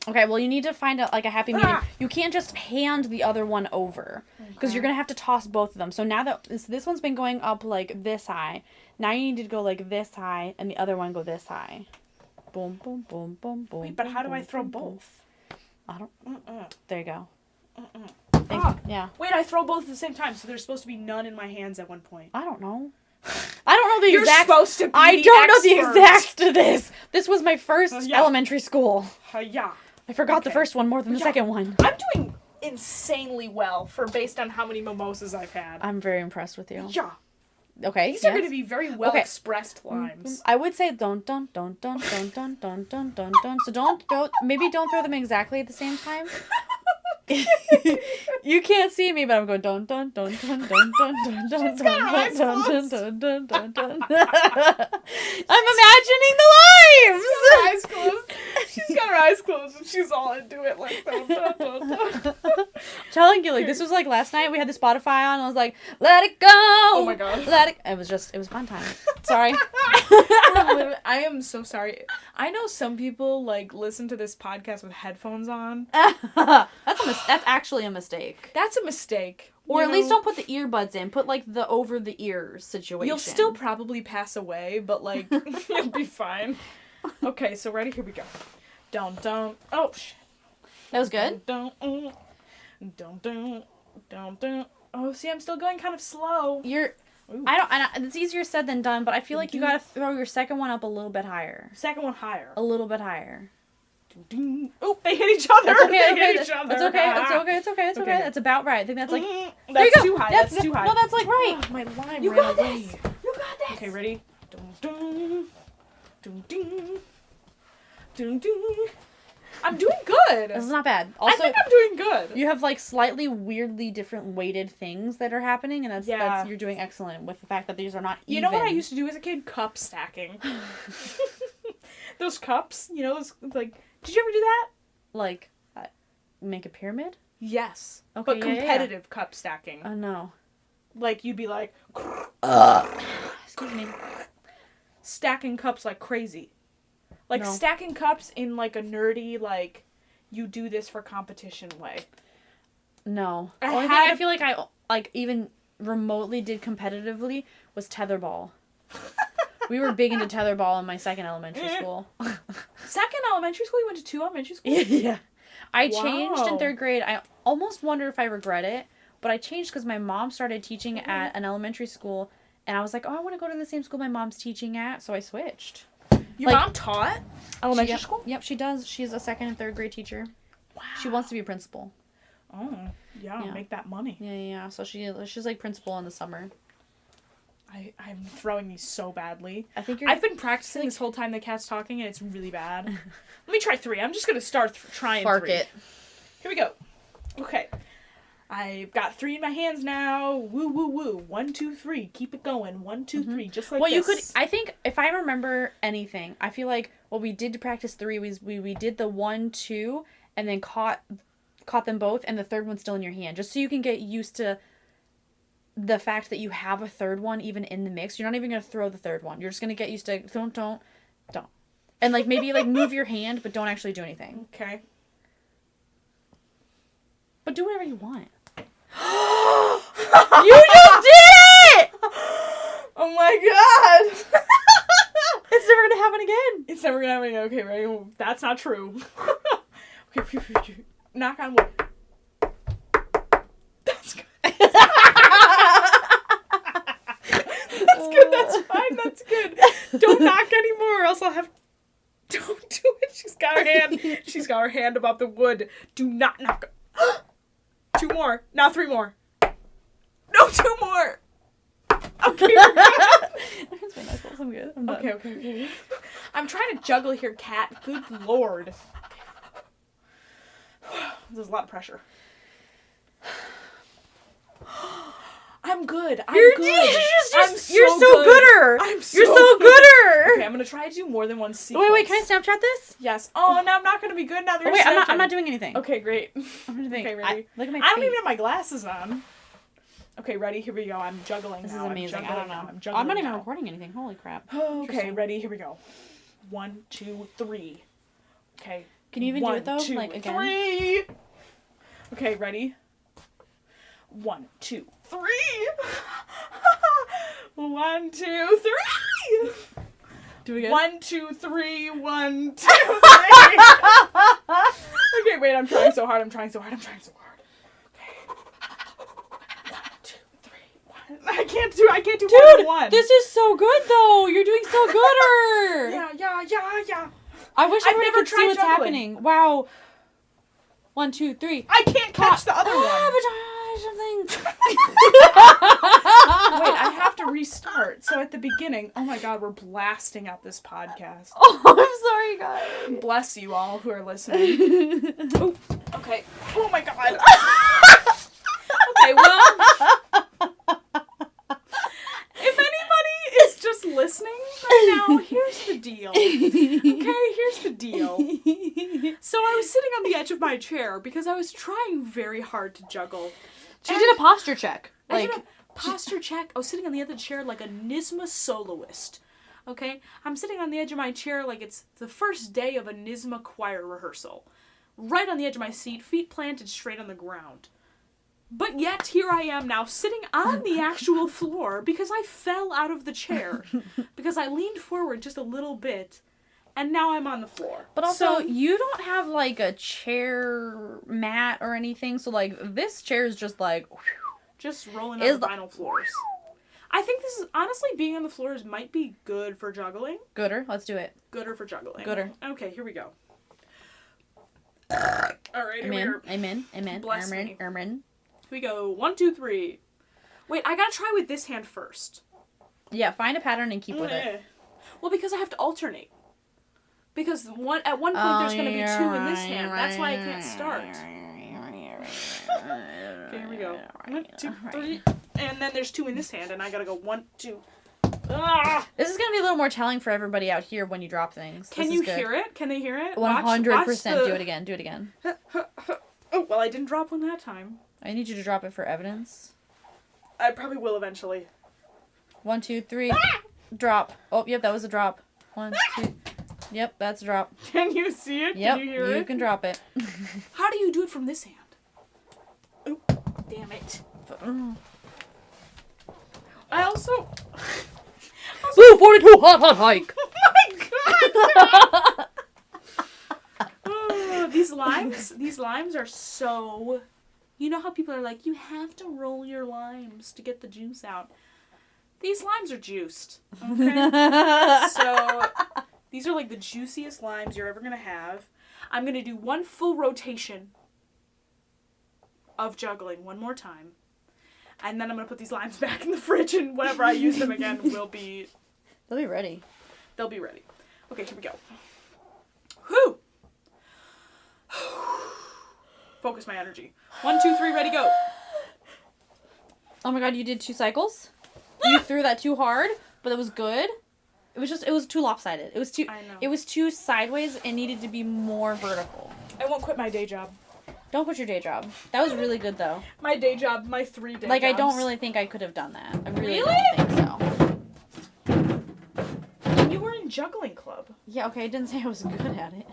Okay, well, you need to find a happy medium. You can't just hand the other one over, because you're going to have to toss both of them. So now that this one's been going up, like, this high, now you need to go, like, this high, and the other one go this high. Boom, boom, boom, boom, boom. Wait, but how do I throw both? I don't... There you go. Yeah. Wait, I throw both at the same time, so there's supposed to be none in my hands at one point. I don't know. I don't know the You're exact... supposed to be I don't know the exact to this. This was my first elementary school. Yeah. I forgot the first one more than the second one. I'm doing insanely well based on how many mimosas I've had. I'm very impressed with you. Yeah. Okay. These are going to be very well expressed lines. I would say don't. So don't throw them exactly at the same time. You can't see me, but I'm going I'm imagining the lives. She's got her eyes closed and she's all into it like telling you, like, this was like last night we had the Spotify on and I was like, let it go. Oh my god. It was fun time. Sorry. I am so sorry. I know some people like listen to this podcast with headphones on. That's actually a mistake. That's a mistake. Or at least don't put the earbuds in. Put, like, the over-the-ear situation. You'll still probably pass away, but, like, you'll be fine. Okay, so ready? Here we go. Don't. Oh, shit. That was good? Don't. Oh, see, I'm still going kind of slow. It's easier said than done, but I feel like you gotta throw your second one up a little bit higher. Second one higher. A little bit higher. Oh, they hit each other. That's okay. They hit each other. It's okay. That's about right. I think that's like... That's too high. That's too high. No, that's like right. Oh, my line You ran got away. this. You got this. Okay, ready? I'm doing good. This is not bad. Also, I think I'm doing good. You have, like, slightly weirdly different weighted things that are happening, and that's you're doing excellent with the fact that these are not even. You know what I used to do as a kid? Cup stacking. Those cups, those, like, did you ever do that? Like, make a pyramid? Yes. Okay, but competitive cup stacking. Oh, no. Like, you'd be like... Excuse me. Stacking cups like crazy. Like, stacking cups in, like, a nerdy, like, you do this for competition way. No. The only thing I feel like I, like, even remotely did competitively was tetherball. We were big into tetherball in my second elementary school. Second elementary school? You went to 2 elementary schools? Yeah. I changed in 3rd grade. I almost wonder if I regret it, but I changed because my mom started teaching at an elementary school, and I was like, oh, I want to go to the same school my mom's teaching at, so I switched. Your mom taught elementary school? Yep, she does. She's a 2nd and 3rd grade teacher. Wow. She wants to be a principal. Oh, yeah. Make that money. Yeah. So she's like principal in the summer. I'm throwing these so badly. I've been practicing this whole time the cat's talking, and it's really bad. Let me try 3. I'm just going to start trying 3. it. Here we go. Okay. I've got 3 in my hands now. Woo, woo, woo. 1, 2, 3. Keep it going. 1, 2, 3. Just like this. You could... I think, if I remember anything, I feel like what we did to practice 3 was we did the 1, 2, and then caught them both, and the third one's still in your hand. Just so you can get used to the fact that you have a third one even in the mix. You're not even going to throw the third one. You're just going to get used to don't. And, like, maybe, like, move your hand, but don't actually do anything. Okay. But do whatever you want. You just did it! Oh my god! It's never going to happen again. It's never going to happen again. Okay, ready? That's not true. Okay, knock on wood. That's good. That's good, that's fine, that's good. Don't knock anymore, or else I'll have... Don't do it, she's She's got her hand above the wood. Do not knock. 2 more. Now 3 more. No, 2 more. Okay. I'm good. I'm done. Okay. I'm trying to juggle here, Kat. Good lord. There's a lot of pressure. I'm good. You're so gooder. You're so gooder. Okay, I'm gonna try to do more than one sequence. Wait, can I Snapchat this? Yes. Oh, no, I'm not gonna be good now. Wait, I'm not doing anything. Okay, great. I'm gonna think. Okay, ready? Look at my I don't feet. even have my glasses on. Okay, ready? Here we go. I'm juggling This now. is amazing. I don't know. I'm juggling I'm not even now. recording anything. Holy crap. Okay, ready? Here we go. 1, 2, 3. Okay. Can you even do it though? 1, 2, Like again? 3. Okay, ready? 1, 2, 3. 1, 2, 3. Do it again. 1, 2, 3. 1, 2, 3. Okay, wait. I'm trying so hard. Okay. 1, 2, 3. 1. I can't do more than one. This is so good though. You're doing so gooder. Yeah. I wish I've everybody never could see tried what's juggling. happening. Wow. 1, 2, 3. I can't catch the other one. Something. Wait, I have to restart. So at the beginning, oh my god, we're blasting out this podcast. Oh, I'm sorry, guys. Bless you all who are listening. Oh, okay. Oh my god. Okay, well, if anybody is just listening right now, here's the deal. Okay, here's the deal. So I was sitting on the edge of my chair because I was trying very hard to juggle. She did a posture check. I did a posture check. I was sitting on the edge of the chair like a NISMA soloist. Okay? I'm sitting on the edge of my chair like it's the first day of a NISMA choir rehearsal. Right on the edge of my seat, feet planted straight on the ground. But yet, here I am now, sitting on the actual floor because I fell out of the chair. Because I leaned forward just a little bit, and now I'm on the floor. But also, you don't have, like, a chair mat or anything, so, like, this chair is just, like... Just rolling on the vinyl floors. I think this is, honestly, being on the floors might be good for juggling. Gooder. Let's do it. Gooder for juggling. Gooder. Okay, here we go. Alright, here we are. Amen. Bless me. Here we go. 1, 2, 3. Wait, I gotta try with this hand first. Yeah, find a pattern and keep with it. Well, because I have to alternate. Because at one point there's going to be 2 in this hand. That's why I can't start. Okay, here we go. 1, 2, 3. And then there's 2 in this hand, and I gotta go 1, 2. Ah! This is going to be a little more telling for everybody out here when you drop things. Can you hear it? Can they hear it? 100%. Do it again. Oh, well, I didn't drop one that time. I need you to drop it for evidence. I probably will eventually. 1, 2, 3. Drop. Oh, yep, that was a drop. 1, 2. Yep, that's a drop. Can you see it? Yep, can you hear it? You can drop it. How do you do it from this hand? Oh, damn it. I also... Blue 42 hot hike. Oh my god! Oh, these limes are so... You know how people are like, you have to roll your limes to get the juice out. These limes are juiced. Okay? So, these are like the juiciest limes you're ever going to have. I'm going to do 1 full rotation of juggling one more time. And then I'm going to put these limes back in the fridge, and whenever I use them again, They'll be ready. They'll be ready. Okay, here we go. Whew! Focus my energy. 1, 2, 3, ready, go. Oh my god, you did 2 cycles? You threw that too hard, but it was good. It was too lopsided. It was too sideways and needed to be more vertical. I won't quit my day job. Don't quit your day job. That was really good though. My day job, my 3 day Like, jobs. I don't really think I could have done that. I really don't think so. You were in juggling club. Yeah, okay, I didn't say I was good at it.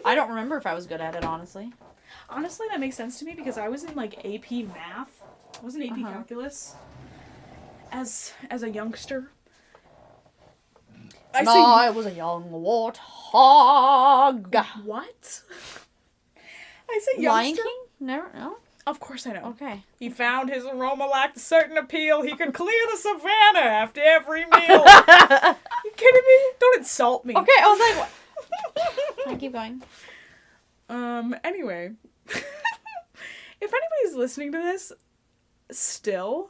I don't remember if I was good at it, honestly. Honestly, that makes sense to me because I was in, like, AP math. I was in AP calculus as a youngster. I was a young warthog. What? I say youngster? Lion King? Never, no? Of course I know. Okay. He found his aroma lacked a certain appeal. He could clear the savannah after every meal. You kidding me? Don't insult me. Okay, I was like, Fine, keep going. Anyway. If anybody's listening to this still,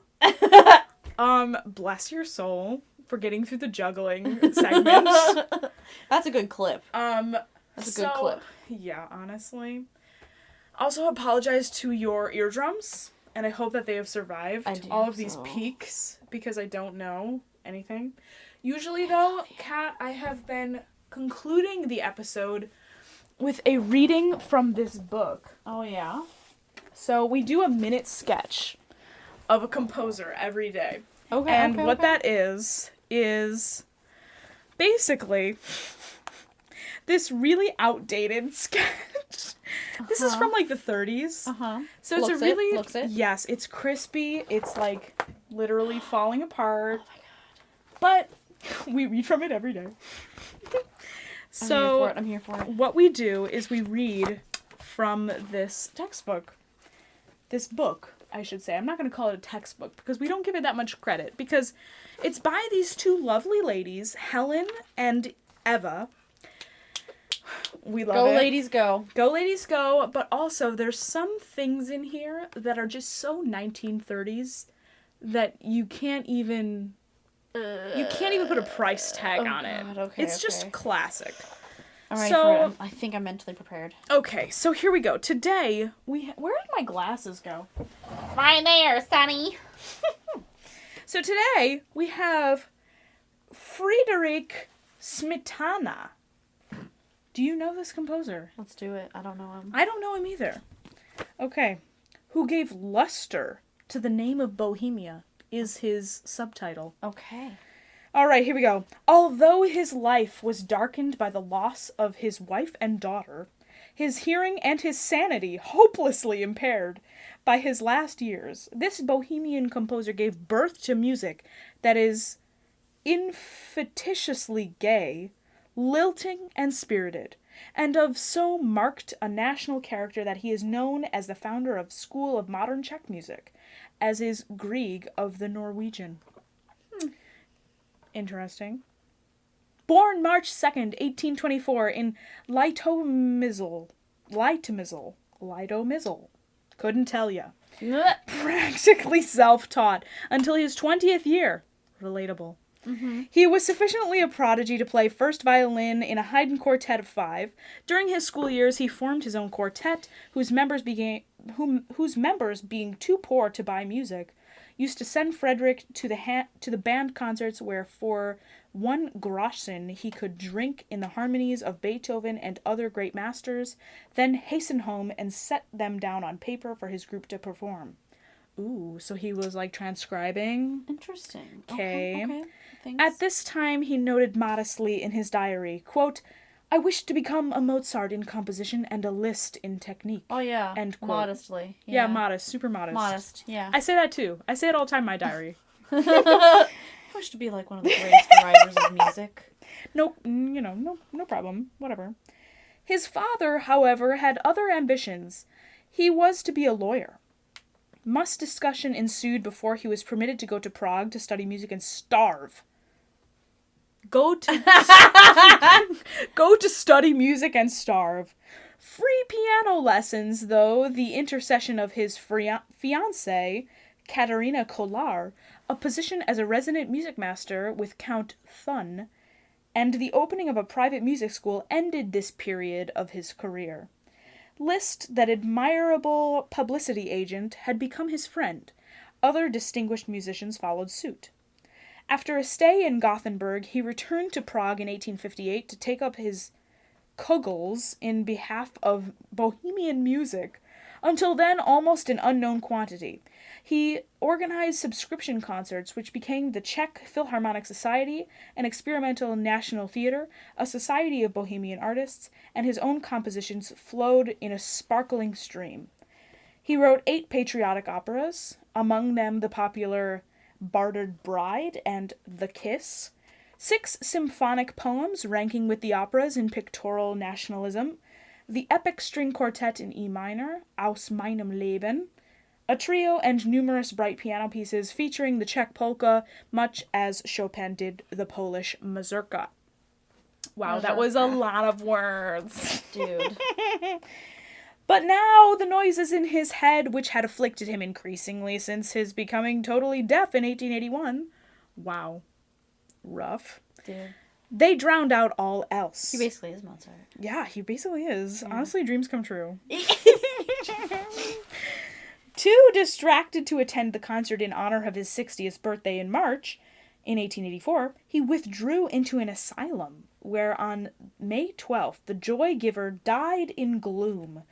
bless your soul for getting through the juggling segment. That's a good clip. That's a good clip. Yeah, honestly. Also apologize to your eardrums, and I hope that they have survived all of these peaks, because I don't know anything. Usually, though, Kat, I have been concluding the episode with a reading from this book. Oh, yeah? So we do a minute sketch of a composer every day. Okay. And what that is basically this really outdated sketch. This is from like the 30s. So it's Looks it? Yes, it's crispy. It's like literally falling apart. Oh my god. But we read from it every day. So I'm here for it. What we do is we read from this textbook. This book, I should say. I'm not going to call it a textbook because we don't give it that much credit, because it's by these two lovely ladies, Helen and Eva. We love it. Go ladies go. Go ladies go, but also there's some things in here that are just so 1930s that you can't even put a price tag on it. Okay, it's just classic. All right, so I think I'm mentally prepared. Okay, so here we go. Today, where did my glasses go? Right there, Sonny. So today, we have Friedrich Smetana. Do you know this composer? Let's do it. I don't know him. I don't know him either. Okay. Who gave luster to the name of Bohemia is his subtitle. Okay. All right, here we go. Although his life was darkened by the loss of his wife and daughter, his hearing and his sanity hopelessly impaired by his last years, this Bohemian composer gave birth to music that is infelicitously gay, lilting and spirited, and of so marked a national character that he is known as the founder of school of modern Czech music, as is Grieg of the Norwegian. Interesting. Born March 2nd, 1824 in Litomyśl. Couldn't tell ya. Practically self-taught until his 20th year. Relatable. Mm-hmm. He was sufficiently a prodigy to play first violin in a Haydn quartet of 5. During his school years, he formed his own quartet, whose members being too poor to buy music, used to send Frederick to the band concerts where for 1 groschen he could drink in the harmonies of Beethoven and other great masters, then hasten home and set them down on paper for his group to perform. Ooh, so he was like transcribing. Interesting. Okay. Thanks. At this time, he noted modestly in his diary, quote, "I wish to become a Mozart in composition and a Liszt in technique." Oh, yeah. End quote. Modestly. Yeah, modest. Super modest. Modest, yeah. I say that too. I say it all the time in my diary. I wish to be like one of the greatest writers of music. No problem. Whatever. His father, however, had other ambitions. He was to be a lawyer. Much discussion ensued before he was permitted to go to Prague to study music and starve. Go to study music and starve. Free piano lessons, though, the intercession of his fiancée, Katerina Kolar, a position as a resident music master with Count Thun, and the opening of a private music school ended this period of his career. Liszt, that admirable publicity agent, had become his friend. Other distinguished musicians followed suit. After a stay in Gothenburg, he returned to Prague in 1858 to take up his kugels in behalf of Bohemian music, until then almost an unknown quantity. He organized subscription concerts, which became the Czech Philharmonic Society, an experimental national theater, a society of Bohemian artists, and his own compositions flowed in a sparkling stream. He wrote 8 patriotic operas, among them the popular Bartered Bride and The Kiss, 6 symphonic poems ranking with the operas in pictorial nationalism, the epic string quartet in E minor, Aus meinem Leben, a trio and numerous bright piano pieces featuring the Czech polka, much as Chopin did the Polish mazurka. Wow, that was a lot of words. Dude. But now the noises in his head, which had afflicted him increasingly since his becoming totally deaf in 1881. Wow. Rough. Dude. They drowned out all else. He basically is Mozart. Yeah, he basically is. Yeah. Honestly, dreams come true. Too distracted to attend the concert in honor of his 60th birthday in March, in 1884, he withdrew into an asylum, where on May 12th, the joy giver died in gloom.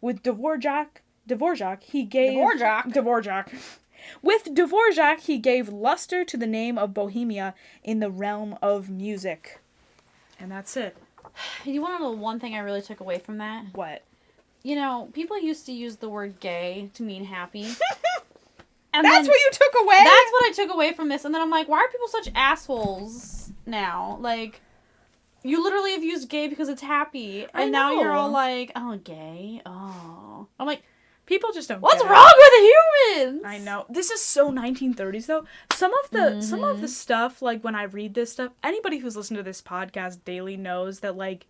With Dvorak, he gave... Dvorak. With Dvorak, he gave luster to the name of Bohemia in the realm of music. And that's it. You want to know one thing I really took away from that? What? You know, people used to use the word gay to mean happy. And that's what you took away? That's what I took away from this. And then I'm like, why are people such assholes now? Like, you literally have used gay because it's happy. And now you're all like, oh, gay? Oh. I'm like, people just don't what's get wrong with the humans? I know. This is so 1930s, though. Some of the stuff, like, when I read this stuff, anybody who's listened to this podcast daily knows that, like,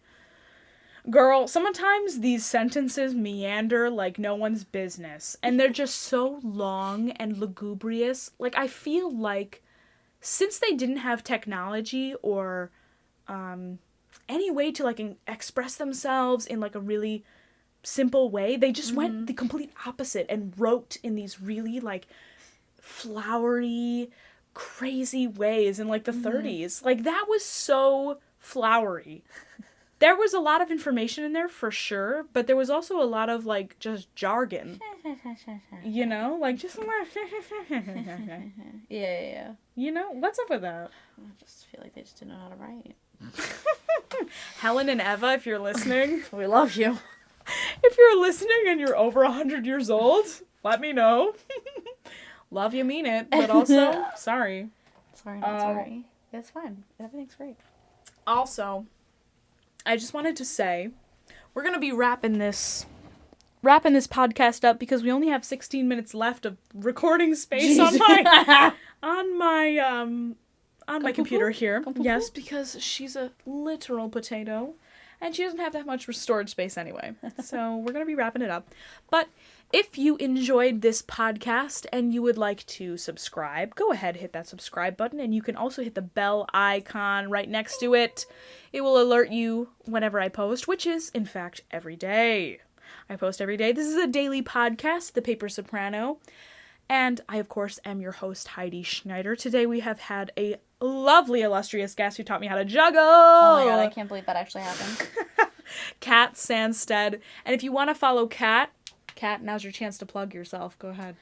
girl, sometimes these sentences meander like no one's business. And they're just so long and lugubrious. Like, I feel like since they didn't have technology or any way to, like, express themselves in, like, a really simple way, they just went the complete opposite and wrote in these really, like, flowery, crazy ways in, like, the 30s. Like, that was so flowery. There was a lot of information in there, for sure, but there was also a lot of, like, just jargon. You know? Like, just... Yeah. You know? What's up with that? I just feel like they just didn't know how to write. Helen and Eva, if you're listening... We love you. If you're listening and you're over 100 years old, let me know. Love you, mean it, but also, sorry. Sorry, not sorry. It's fine. Everything's great. Also... I just wanted to say, we're going to be wrapping this podcast up because we only have 16 minutes left of recording space on my computer here. Yes, because she's a literal potato and she doesn't have that much storage space anyway. So we're going to be wrapping it up. But if you enjoyed this podcast and you would like to subscribe, go ahead, hit that subscribe button, and you can also hit the bell icon right next to it. It will alert you whenever I post, which is, in fact, every day. I post every day. This is a daily podcast, The Paper Soprano, and I, of course, am your host, Heidi Schneider. Today we have had a lovely, illustrious guest who taught me how to juggle. Oh my god, I can't believe that actually happened. Kat Sandstedt. And if you want to follow Kat, now's your chance to plug yourself. Go ahead.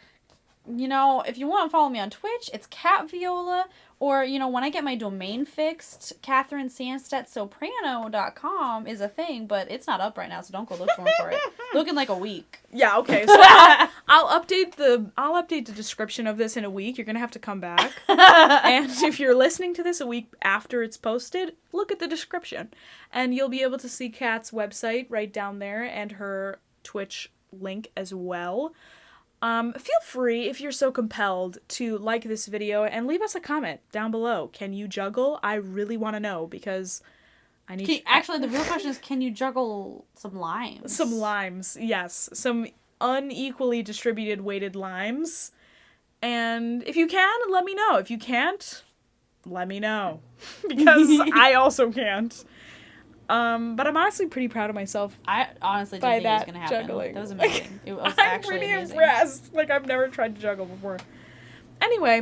You know, if you want to follow me on Twitch, it's Cat Viola. Or, you know, when I get my domain fixed, CatherineSandstedtSoprano.com is a thing, but it's not up right now, so don't go look for it. Look in like a week. Yeah, okay. So I'll update the description of this in a week. You're gonna have to come back. And if you're listening to this a week after it's posted, look at the description. And you'll be able to see Kat's website right down there and her Twitch link as well. Feel free, if you're so compelled, to like this video and leave us a comment down below. Can you juggle? I really want to know, because I need... Actually, the real question is, can you juggle some limes? Some limes, yes. Some unequally distributed weighted limes. And if you can, let me know. If you can't, let me know. Because I also can't. But I'm honestly pretty proud of myself. I honestly didn't think it was going to happen. Juggling. That was amazing. It was I'm actually pretty amazing. impressed. Like, I've never tried to juggle before. Anyway,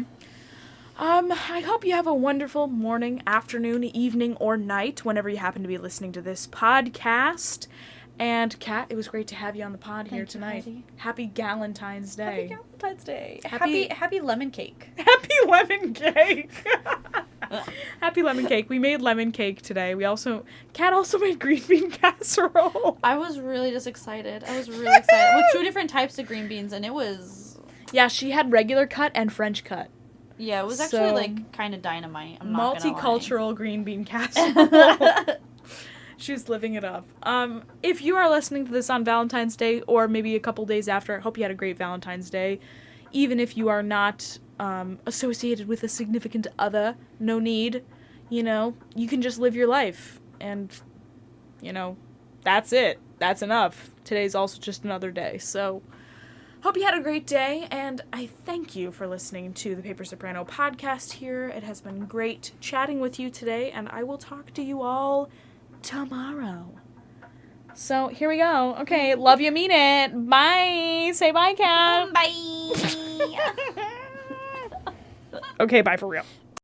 I hope you have a wonderful morning, afternoon, evening, or night whenever you happen to be listening to this podcast. And Kat, it was great to have you on the pod here tonight. Heidi. Happy Galentine's Day. Happy Galentine's Day. Happy Happy lemon cake. Happy lemon cake. Happy lemon cake. We made lemon cake today. Kat also made green bean casserole. I was really just excited. With 2 different types of green beans, and it was... Yeah, she had regular cut and French cut. Yeah, it was actually, like, kind of dynamite. I'm not gonna lie. Multicultural green bean casserole. She was living it up. If you are listening to this on Valentine's Day, or maybe a couple days after, I hope you had a great Valentine's Day. Even if you are not associated with a significant other, no need. You know, you can just live your life. And, you know, that's it. That's enough. Today's also just another day. So, hope you had a great day, and I thank you for listening to the Paper Soprano podcast here. It has been great chatting with you today, and I will talk to you all tomorrow. So, here we go. Okay, love you, mean it. Bye. Say bye, Kat. Bye. Okay, bye for real.